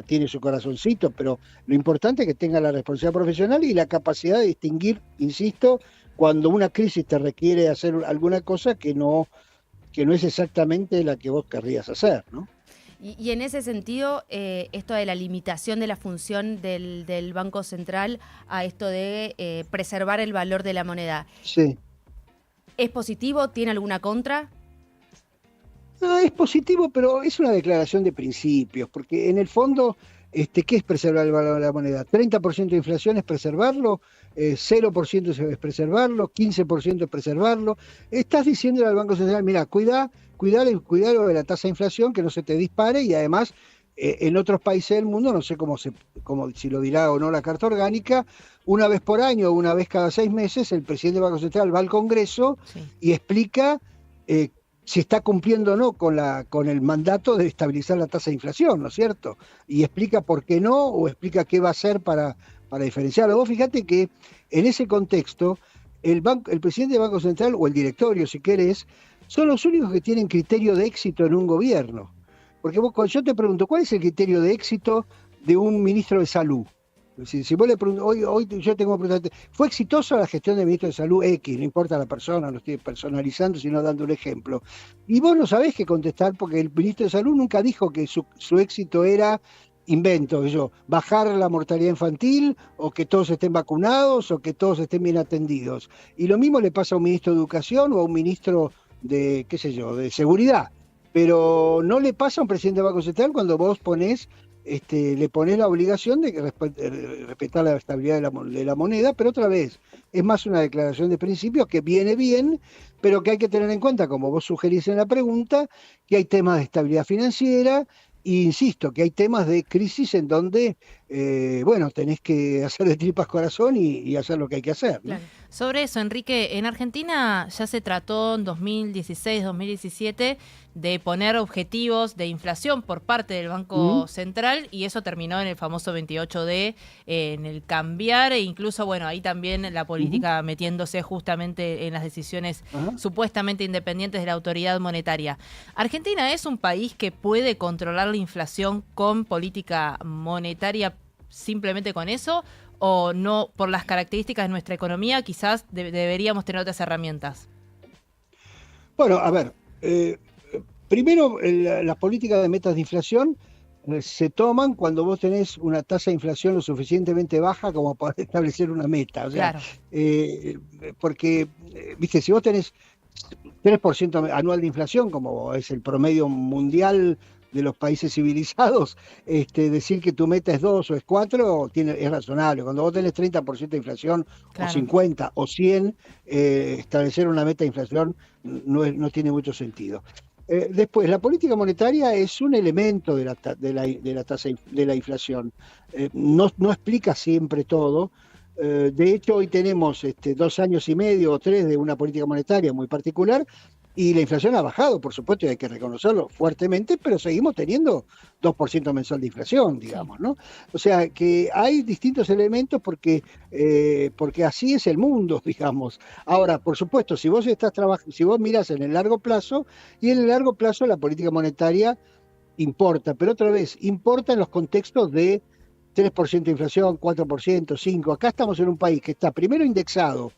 tiene su corazoncito, pero lo importante es que tenga la responsabilidad profesional y la capacidad de distinguir, insisto, cuando una crisis te requiere hacer alguna cosa que no es exactamente la que vos querrías hacer, ¿no? Y en ese sentido, esto de la limitación de la función del Banco Central a esto de preservar el valor de la moneda. Sí. ¿Es positivo? ¿Tiene alguna contra? No, es positivo, pero es una declaración de principios, porque en el fondo, ¿qué es preservar el valor de la moneda? 30% de inflación es preservarlo, 0% es preservarlo, 15% es preservarlo. Estás diciendo al Banco Central, mira, cuidado de la tasa de inflación, que no se te dispare, y además en otros países del mundo, no sé si lo dirá o no la Carta Orgánica, una vez por año o una vez cada 6 meses el presidente del Banco Central va al Congreso y explica si está cumpliendo o no con el mandato de estabilizar la tasa de inflación, ¿no es cierto? Y explica por qué no, o explica qué va a hacer para diferenciarlo. Vos fíjate que en ese contexto, el presidente del Banco Central, o el directorio, si querés, son los únicos que tienen criterio de éxito en un gobierno. Porque yo te pregunto, ¿cuál es el criterio de éxito de un ministro de Salud? Si vos le preguntas, hoy yo tengo que preguntarte, ¿fue exitosa la gestión del ministro de Salud X? No importa la persona, no estoy personalizando, sino dando un ejemplo. Y vos no sabés qué contestar, porque el ministro de Salud nunca dijo que su éxito era, bajar la mortalidad infantil, o que todos estén vacunados, o que todos estén bien atendidos. Y lo mismo le pasa a un ministro de Educación o a un ministro de seguridad. Pero no le pasa a un presidente del Banco Central cuando vos le ponés la obligación de respetar la estabilidad de la moneda, pero otra vez, es más una declaración de principios que viene bien, pero que hay que tener en cuenta, como vos sugerís en la pregunta, que hay temas de estabilidad financiera, e insisto, que hay temas de crisis en donde, tenés que hacer de tripas corazón y hacer lo que hay que hacer, ¿no? Claro. Sobre eso, Enrique, en Argentina ya se trató en 2016, 2017 de poner objetivos de inflación por parte del Banco Central, y eso terminó en el famoso 28D, en el cambiar, e incluso, ahí también la política metiéndose justamente en las decisiones supuestamente independientes de la autoridad monetaria. ¿Argentina es un país que puede controlar la inflación con política monetaria simplemente con eso? ¿O no, por las características de nuestra economía, quizás deberíamos tener otras herramientas? Bueno, a ver, primero las políticas de metas de inflación se toman cuando vos tenés una tasa de inflación lo suficientemente baja como para establecer una meta. O sea, porque, si vos tenés 3% anual de inflación, como es el promedio mundial de los países civilizados, decir que tu meta es 2 o es 4 es razonable. Cuando vos tenés 30% de inflación, o 50 o 100, establecer una meta de inflación no tiene mucho sentido. Después, la política monetaria es un elemento de la tasa de la inflación. No explica siempre todo. De hecho, hoy tenemos 2 años y medio o 3 de una política monetaria muy particular, y la inflación ha bajado, por supuesto, y hay que reconocerlo fuertemente, pero seguimos teniendo 2% mensual de inflación, digamos, ¿no? O sea, que hay distintos elementos porque así es el mundo, digamos. Ahora, por supuesto, si vos mirás en el largo plazo, y en el largo plazo la política monetaria importa, pero otra vez, importa en los contextos de 3% de inflación, 4%, 5%. Acá estamos en un país que está primero indexado,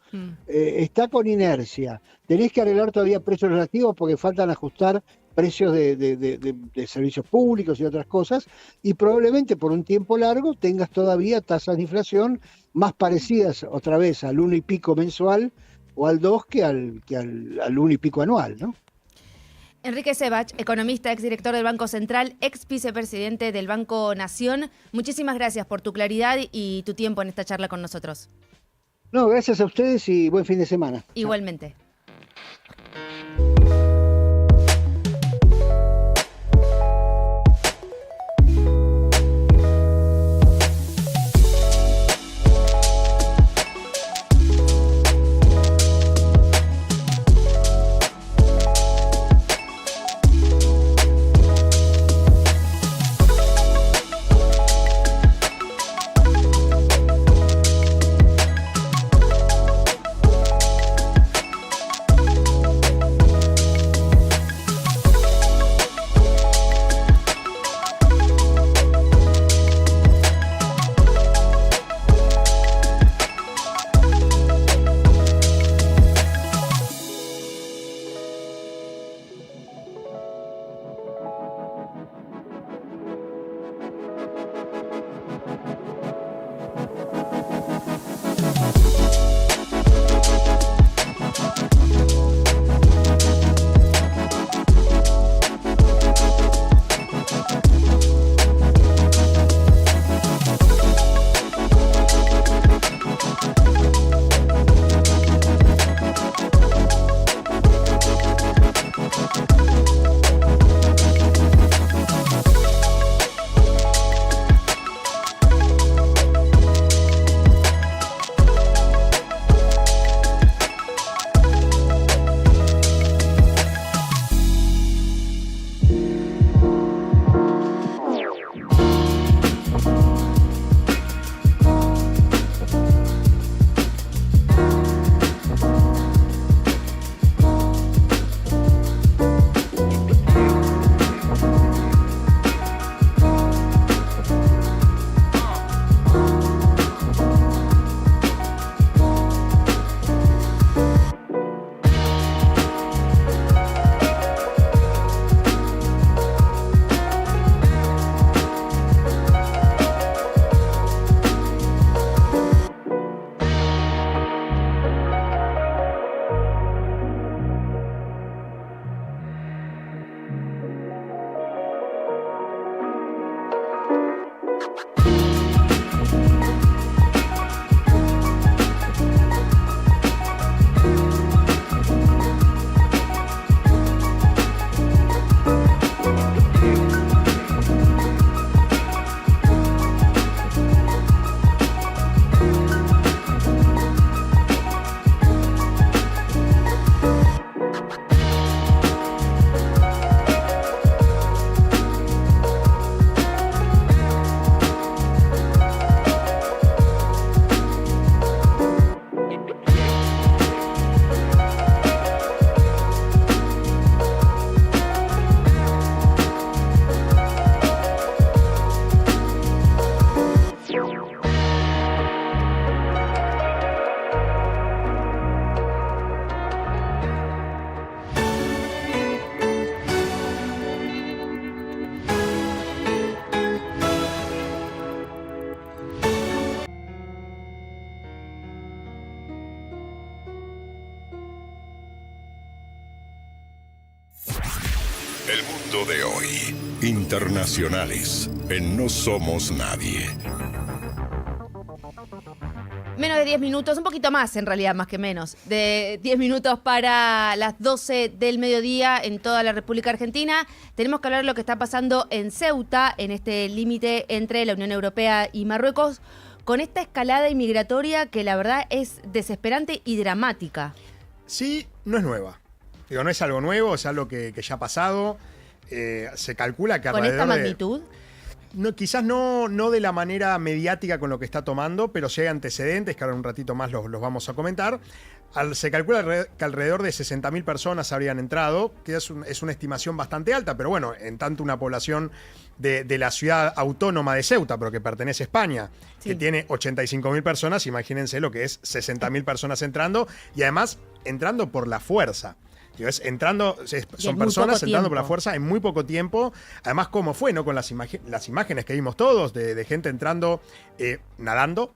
está con inercia. Tenés que arreglar todavía precios relativos porque faltan ajustar precios de servicios públicos y otras cosas, y probablemente por un tiempo largo tengas todavía tasas de inflación más parecidas otra vez al 1 y pico mensual o al 2 que al 1 y pico anual, ¿no? Enrique Sebach, economista, exdirector del Banco Central, ex vicepresidente del Banco Nación, muchísimas gracias por tu claridad y tu tiempo en esta charla con nosotros. No, gracias a ustedes y buen fin de semana. Igualmente. mundo de hoy. Internacionales en No Somos Nadie. Menos de 10 minutos, un poquito más en realidad, más que menos, de 10 minutos para las 12 del mediodía en toda la República Argentina. Tenemos que hablar de lo que está pasando en Ceuta, en este límite entre la Unión Europea y Marruecos, con esta escalada inmigratoria que la verdad es desesperante y dramática. Sí, no es nueva. Digo, no es algo nuevo, es algo que ya ha pasado. Se calcula que ¿Con esta magnitud? No, quizás no de la manera mediática con lo que está tomando, pero sí hay antecedentes, que ahora un ratito más los vamos a comentar. Se calcula que alrededor de 60.000 personas habrían entrado, que es una estimación bastante alta, pero bueno, en tanto una población de la ciudad autónoma de Ceuta, pero que pertenece a España, sí, que tiene 85.000 personas, imagínense lo que es 60.000 personas entrando, y además entrando por la fuerza. Son personas entrando por la fuerza en muy poco tiempo. Además, ¿cómo fue, no? Con las imágenes que vimos todos de gente entrando nadando,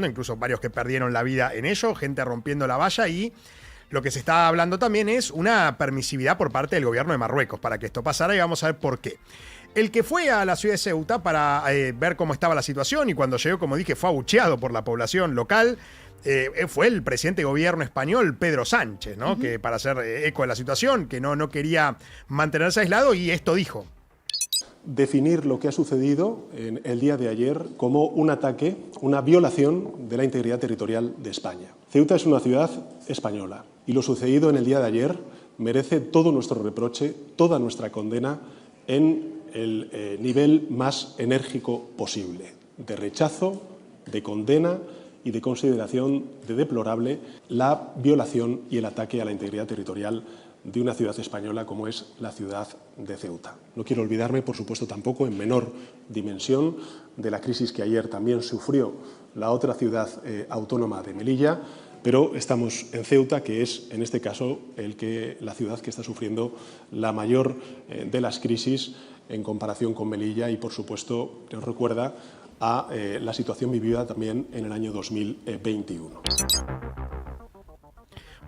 incluso varios que perdieron la vida en ello, gente rompiendo la valla, y lo que se está hablando también es una permisividad por parte del gobierno de Marruecos para que esto pasara, y vamos a ver por qué. El que fue a la ciudad de Ceuta para ver cómo estaba la situación, y cuando llegó, como dije, fue abucheado por la población local, fue el presidente de gobierno español, Pedro Sánchez, ¿no? Que para hacer eco de la situación, que no quería mantenerse aislado, y esto dijo. Definir lo que ha sucedido en el día de ayer como un ataque, una violación de la integridad territorial de España. Ceuta es una ciudad española, y lo sucedido en el día de ayer merece todo nuestro reproche, toda nuestra condena en el nivel más enérgico posible, de rechazo, de condena y de consideración de deplorable la violación y el ataque a la integridad territorial de una ciudad española como es la ciudad de Ceuta. No quiero olvidarme, por supuesto, tampoco en menor dimensión de la crisis que ayer también sufrió la otra ciudad autónoma de Melilla, pero estamos en Ceuta, que es, en este caso, la ciudad que está sufriendo la mayor de las crisis en comparación con Melilla, y, por supuesto, nos recuerda a la situación vivida también en el año 2021.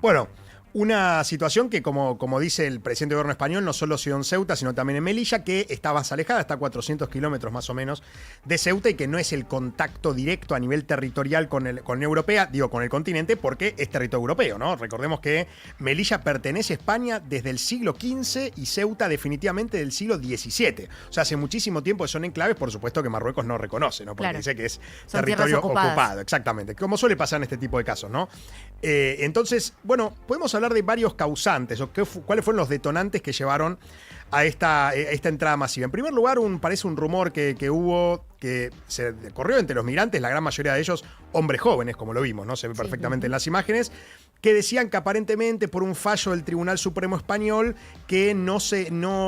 Bueno, una situación que, como dice el presidente del gobierno español, no solo se dio en Ceuta, sino también en Melilla, que está más alejada, está a 400 kilómetros más o menos de Ceuta, y que no es el contacto directo a nivel territorial con Europea, con el continente, porque es territorio europeo, ¿no? Recordemos que Melilla pertenece a España desde el siglo XV y Ceuta definitivamente del siglo XVII. O sea, hace muchísimo tiempo que son enclaves, por supuesto que Marruecos no reconoce, ¿no? Porque claro, dice que es son territorio ocupado, exactamente, como suele pasar en este tipo de casos, ¿no? Entonces, bueno, podemos hablar de varios causantes, o cuáles fueron los detonantes que llevaron a esta entrada masiva. En primer lugar, parece un rumor que hubo, que se corrió entre los migrantes, la gran mayoría de ellos hombres jóvenes, como lo vimos, ¿no? Se ve perfectamente en las imágenes, que decían que aparentemente por un fallo del Tribunal Supremo Español que no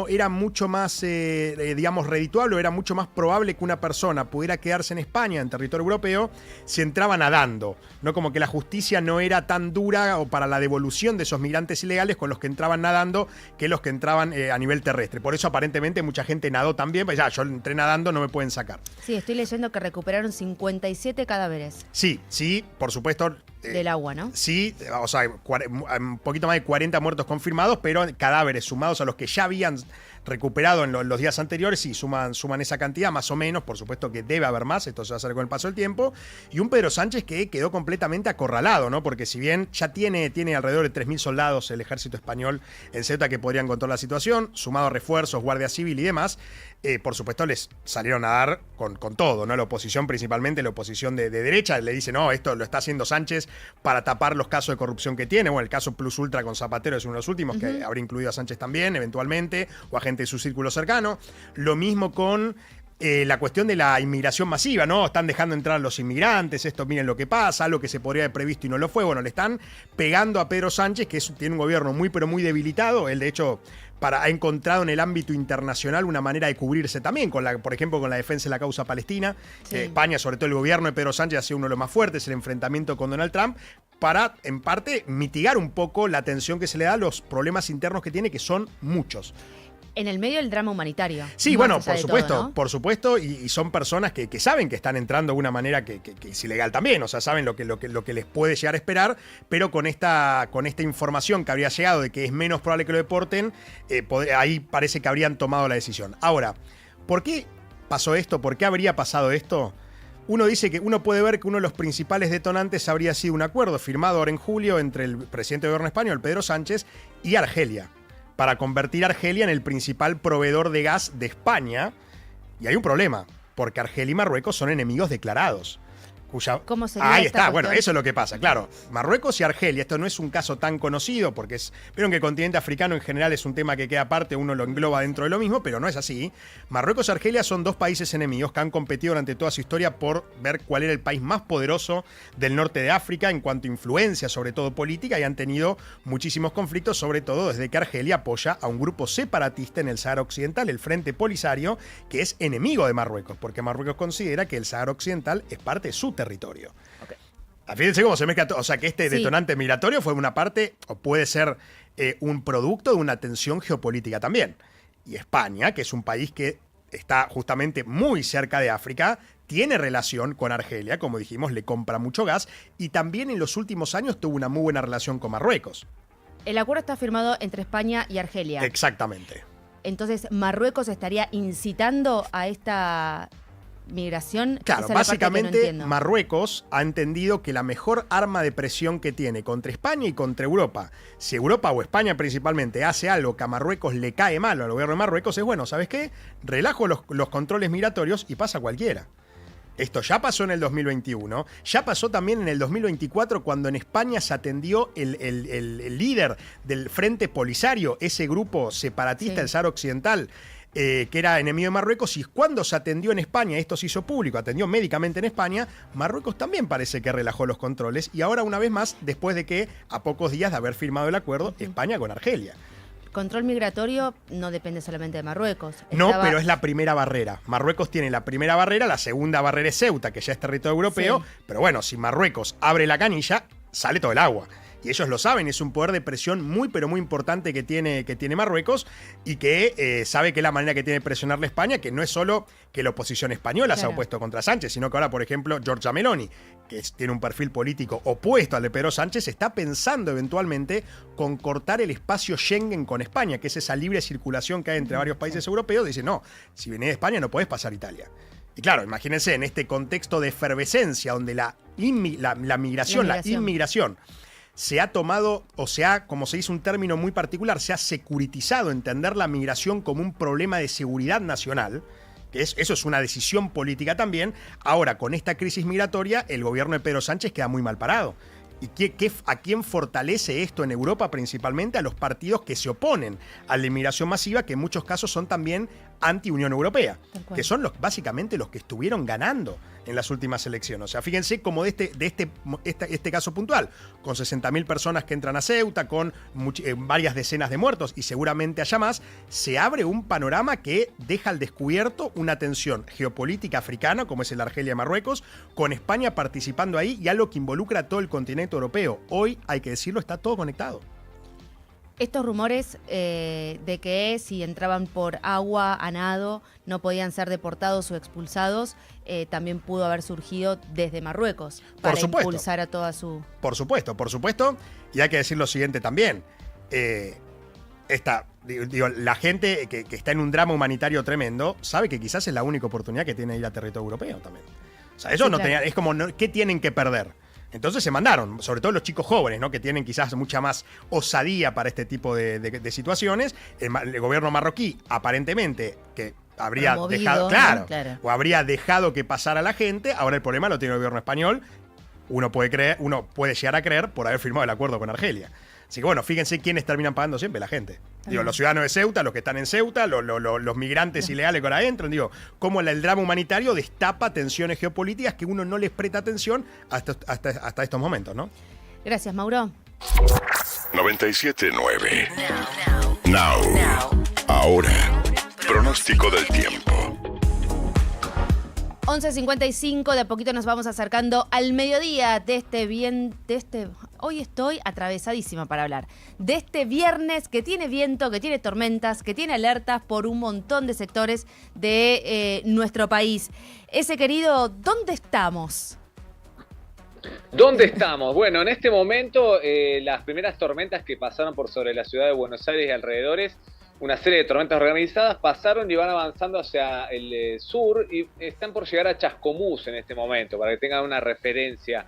era mucho más, redituable, o era mucho más probable que una persona pudiera quedarse en España, en territorio europeo, si entraba nadando, ¿no? Como que la justicia no era tan dura o para la devolución de esos migrantes ilegales con los que entraban nadando que los que entraban a nivel terrestre. Por eso aparentemente mucha gente nadó también, pues ya, yo entré nadando, no me pueden sacar. Sí, estoy leyendo que recuperaron 57 cadáveres. Sí, por supuesto. Del agua, ¿no? Sí, o sea, un poquito más de 40 muertos confirmados, pero cadáveres sumados a los que ya habían recuperado en los días anteriores, sí, suman esa cantidad, más o menos. Por supuesto que debe haber más, esto se va a hacer con el paso del tiempo. Y un Pedro Sánchez que quedó completamente acorralado, ¿no? Porque si bien ya tiene alrededor de 3.000 soldados el ejército español en Ceuta que podrían controlar la situación, sumado a refuerzos, guardia civil y demás, por supuesto les salieron a dar con todo, ¿no? La oposición, principalmente la oposición de derecha, le dice, no, esto lo está haciendo Sánchez para tapar los casos de corrupción que tiene. Bueno, el caso Plus Ultra con Zapatero es uno de los últimos, que habría incluido a Sánchez también, eventualmente, o a gente de su círculo cercano. Lo mismo con la cuestión de la inmigración masiva, ¿no? Están dejando entrar a los inmigrantes, esto miren lo que pasa, algo que se podría haber previsto y no lo fue. Bueno, le están pegando a Pedro Sánchez, que tiene un gobierno muy, pero muy debilitado. Él, de hecho, ha encontrado en el ámbito internacional una manera de cubrirse también, por ejemplo, con la defensa de la causa palestina. Sí. España, sobre todo el gobierno de Pedro Sánchez, ha sido uno de los más fuertes, el enfrentamiento con Donald Trump, para, en parte, mitigar un poco la tensión que se le da a los problemas internos que tiene, que son muchos. En el medio del drama humanitario. Sí, bueno, por supuesto, todo, ¿no? Por supuesto, y son personas que saben que están entrando de una manera que es ilegal también, o sea, saben lo que les puede llegar a esperar, pero con esta información que habría llegado de que es menos probable que lo deporten, ahí parece que habrían tomado la decisión. Ahora, ¿por qué pasó esto? ¿Por qué habría pasado esto? Uno puede ver que uno de los principales detonantes habría sido un acuerdo firmado ahora en julio entre el presidente del gobierno español, Pedro Sánchez, y Argelia, para convertir a Argelia en el principal proveedor de gas de España. Y hay un problema, porque Argelia y Marruecos son enemigos declarados. ¿Cómo sería Ahí esta está, cuestión? bueno, eso es lo que pasa, claro. Marruecos y Argelia, esto no es un caso tan conocido, porque vieron que el continente africano en general es un tema que queda aparte, uno lo engloba dentro de lo mismo, pero no es así. Marruecos y Argelia son dos países enemigos que han competido durante toda su historia por ver cuál era el país más poderoso del norte de África en cuanto a influencia, sobre todo política, y han tenido muchísimos conflictos, sobre todo desde que Argelia apoya a un grupo separatista en el Sáhara Occidental, el Frente Polisario, que es enemigo de Marruecos, porque Marruecos considera que el Sáhara Occidental es parte de su territorio. Fíjense cómo se mezcla todo. O sea, que este detonante migratorio fue una parte, o puede ser un producto de una tensión geopolítica también. Y España, que es un país que está justamente muy cerca de África, tiene relación con Argelia, como dijimos, le compra mucho gas, y también en los últimos años tuvo una muy buena relación con Marruecos. El acuerdo está firmado entre España y Argelia. Exactamente. Entonces, ¿Marruecos estaría incitando a esta migración? Claro, básicamente Marruecos ha entendido que la mejor arma de presión que tiene contra España y contra Europa, si Europa o España principalmente hace algo que a Marruecos le cae mal al gobierno de Marruecos, es bueno, ¿sabes qué? Relajo los controles migratorios y pasa cualquiera. Esto ya pasó en el 2021, ya pasó también en el 2024 cuando en España se atendió el líder del Frente Polisario, ese grupo separatista del Sáhara Occidental, que era enemigo de Marruecos, y cuando se atendió en España, esto se hizo público, atendió médicamente en España, Marruecos también parece que relajó los controles, y ahora una vez más, después de que, a pocos días de haber firmado el acuerdo, España con Argelia. Control migratorio no depende solamente de Marruecos. No, pero es la primera barrera. Marruecos tiene la primera barrera, la segunda barrera es Ceuta, que ya es territorio europeo, pero bueno, si Marruecos abre la canilla, sale todo el agua. Y ellos lo saben, es un poder de presión muy, pero muy importante que tiene Marruecos, y que sabe que es la manera que tiene de presionarle a España, que no es solo que la oposición española se ha opuesto contra Sánchez, sino que ahora, por ejemplo, Giorgia Meloni, que tiene un perfil político opuesto al de Pedro Sánchez, está pensando eventualmente con cortar el espacio Schengen con España, que es esa libre circulación que hay entre varios países europeos. Dice, no, si venís de España no podés pasar a Italia. Y claro, imagínense, en este contexto de efervescencia, donde la inmigración se ha tomado, o sea, como se dice un término muy particular, se ha securitizado, entender la migración como un problema de seguridad nacional, que eso es una decisión política también. Ahora, con esta crisis migratoria, el gobierno de Pedro Sánchez queda muy mal parado. ¿Y a quién fortalece esto en Europa? Principalmente a los partidos que se oponen a la inmigración masiva, que en muchos casos son también anti-Unión Europea, que son básicamente los que estuvieron ganando en las últimas elecciones. O sea, fíjense como de este caso puntual, con 60.000 personas que entran a Ceuta, con varias decenas de muertos y seguramente haya más, se abre un panorama que deja al descubierto una tensión geopolítica africana, como es el Argelia y Marruecos, con España participando ahí, y algo que involucra a todo el continente europeo. Hoy, hay que decirlo, está todo conectado. Estos rumores de que si entraban por agua a nado no podían ser deportados o expulsados, también pudo haber surgido desde Marruecos para impulsar a toda su... Por supuesto. Y hay que decir lo siguiente también. La gente que está en un drama humanitario tremendo sabe que quizás es la única oportunidad que tiene de ir a territorio europeo también. O sea, ellos es como, ¿qué tienen que perder? Entonces se mandaron, sobre todo los chicos jóvenes, ¿no? Que tienen quizás mucha más osadía para este tipo de situaciones. El gobierno marroquí, aparentemente, que habría dejado, o habría dejado que pasara la gente. Ahora el problema lo tiene el gobierno español. Uno puede llegar a creer por haber firmado el acuerdo con Argelia. Así que bueno, fíjense quiénes terminan pagando siempre: la gente. Los ciudadanos de Ceuta, los que están en Ceuta, los migrantes ilegales que ahora entran. Cómo el drama humanitario destapa tensiones geopolíticas que uno no les presta atención hasta estos momentos, ¿no? Gracias, Mauro. 97.9 Now. Ahora. Pronóstico del tiempo. 11:55, de a poquito nos vamos acercando al mediodía de este Hoy estoy atravesadísima para hablar de este viernes que tiene viento, que tiene tormentas, que tiene alertas por un montón de sectores de nuestro país. Ese querido, ¿dónde estamos? ¿Dónde estamos? Bueno, en este momento las primeras tormentas que pasaron por sobre la ciudad de Buenos Aires y alrededores, una serie de tormentas organizadas, pasaron y van avanzando hacia el sur y están por llegar a Chascomús en este momento, para que tengan una referencia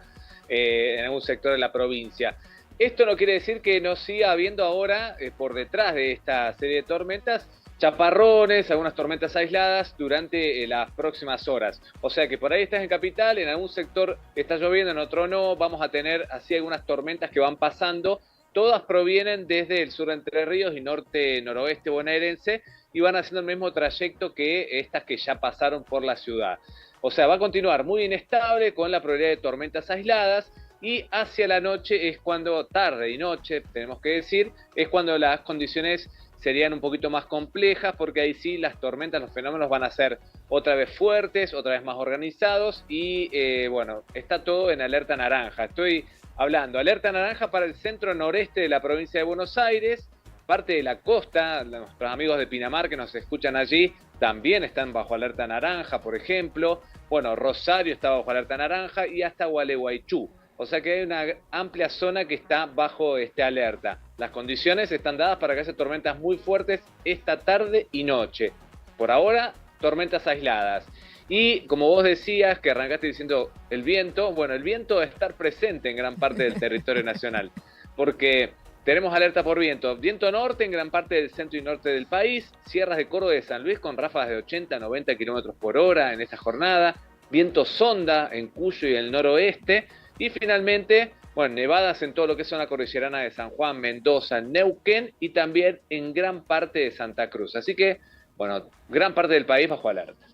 en algún sector de la provincia. Esto no quiere decir que no siga habiendo ahora, por detrás de esta serie de tormentas, chaparrones, algunas tormentas aisladas durante las próximas horas. O sea que por ahí estás en Capital, en algún sector está lloviendo, en otro no, vamos a tener así algunas tormentas que van pasando. Todas provienen desde el sur de Entre Ríos y norte-noroeste bonaerense y van haciendo el mismo trayecto que estas que ya pasaron por la ciudad. O sea, va a continuar muy inestable con la probabilidad de tormentas aisladas y hacia la noche es cuando, tarde y noche, tenemos que decir, es cuando las condiciones serían un poquito más complejas porque ahí sí las tormentas, los fenómenos van a ser otra vez fuertes, otra vez más organizados y bueno, está todo en alerta naranja. Estoy hablando, alerta naranja para el centro noreste de la provincia de Buenos Aires, parte de la costa, nuestros amigos de Pinamar que nos escuchan allí también están bajo alerta naranja, por ejemplo. Bueno, Rosario está bajo alerta naranja y hasta Gualeguaychú. O sea que hay una amplia zona que está bajo esta alerta. Las condiciones están dadas para que haya tormentas muy fuertes esta tarde y noche. Por ahora, tormentas aisladas. Y como vos decías, que arrancaste diciendo el viento, bueno, el viento va a estar presente en gran parte del territorio nacional, porque tenemos alerta por viento. Viento norte en gran parte del centro y norte del país, sierras de Córdoba y de San Luis con ráfagas de 80 a 90 kilómetros por hora en esta jornada, viento sonda en Cuyo y el noroeste, y finalmente, bueno, nevadas en todo lo que es zona cordillerana de San Juan, Mendoza, Neuquén y también en gran parte de Santa Cruz. Así que, bueno, gran parte del país bajo alerta.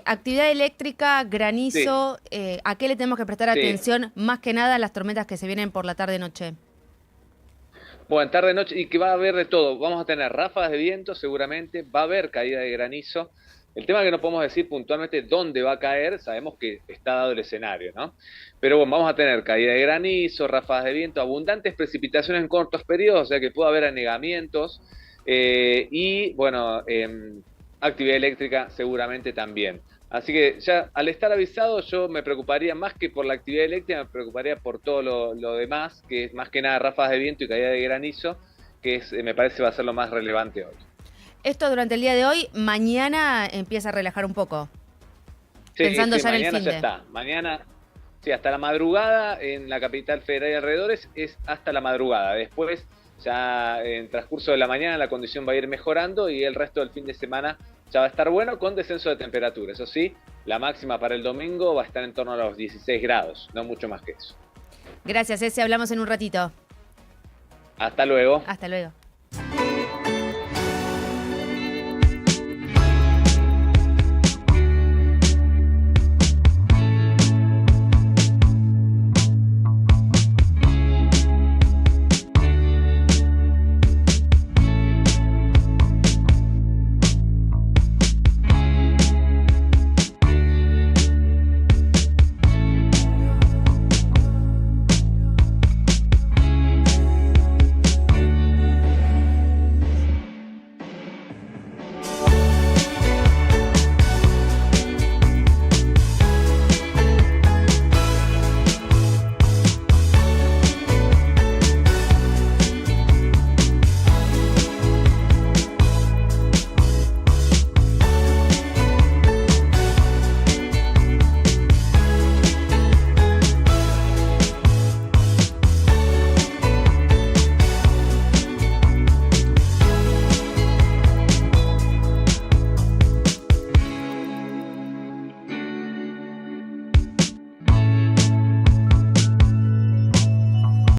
Actividad eléctrica, granizo, sí. ¿A qué le tenemos que prestar atención? Más que nada a las tormentas que se vienen por la tarde-noche. Bueno, tarde-noche y que va a haber de todo. Vamos a tener ráfagas de viento seguramente, va a haber caída de granizo. El tema es que no podemos decir puntualmente dónde va a caer, sabemos que está dado el escenario, ¿no? Pero bueno, vamos a tener caída de granizo, ráfagas de viento, abundantes precipitaciones en cortos periodos, o sea que puede haber anegamientos y, bueno, actividad eléctrica seguramente también. Así que ya al estar avisado yo me preocuparía más que por la actividad eléctrica, me preocuparía por todo lo demás, que es más que nada ráfagas de viento y caída de granizo, que es, me parece va a ser lo más relevante hoy. Esto durante el día de hoy, mañana empieza a relajar un poco. Sí, pensando ya en el mañana fin ya de. está. Mañana, sí, hasta la madrugada en la capital federal y alrededores es hasta la madrugada. Después, ya en transcurso de la mañana la condición va a ir mejorando y el resto del fin de semana ya va a estar bueno con descenso de temperatura. Eso sí, la máxima para el domingo va a estar en torno a los 16 grados, no mucho más que eso. Gracias, Ese. Hablamos en un ratito. Hasta luego. Hasta luego.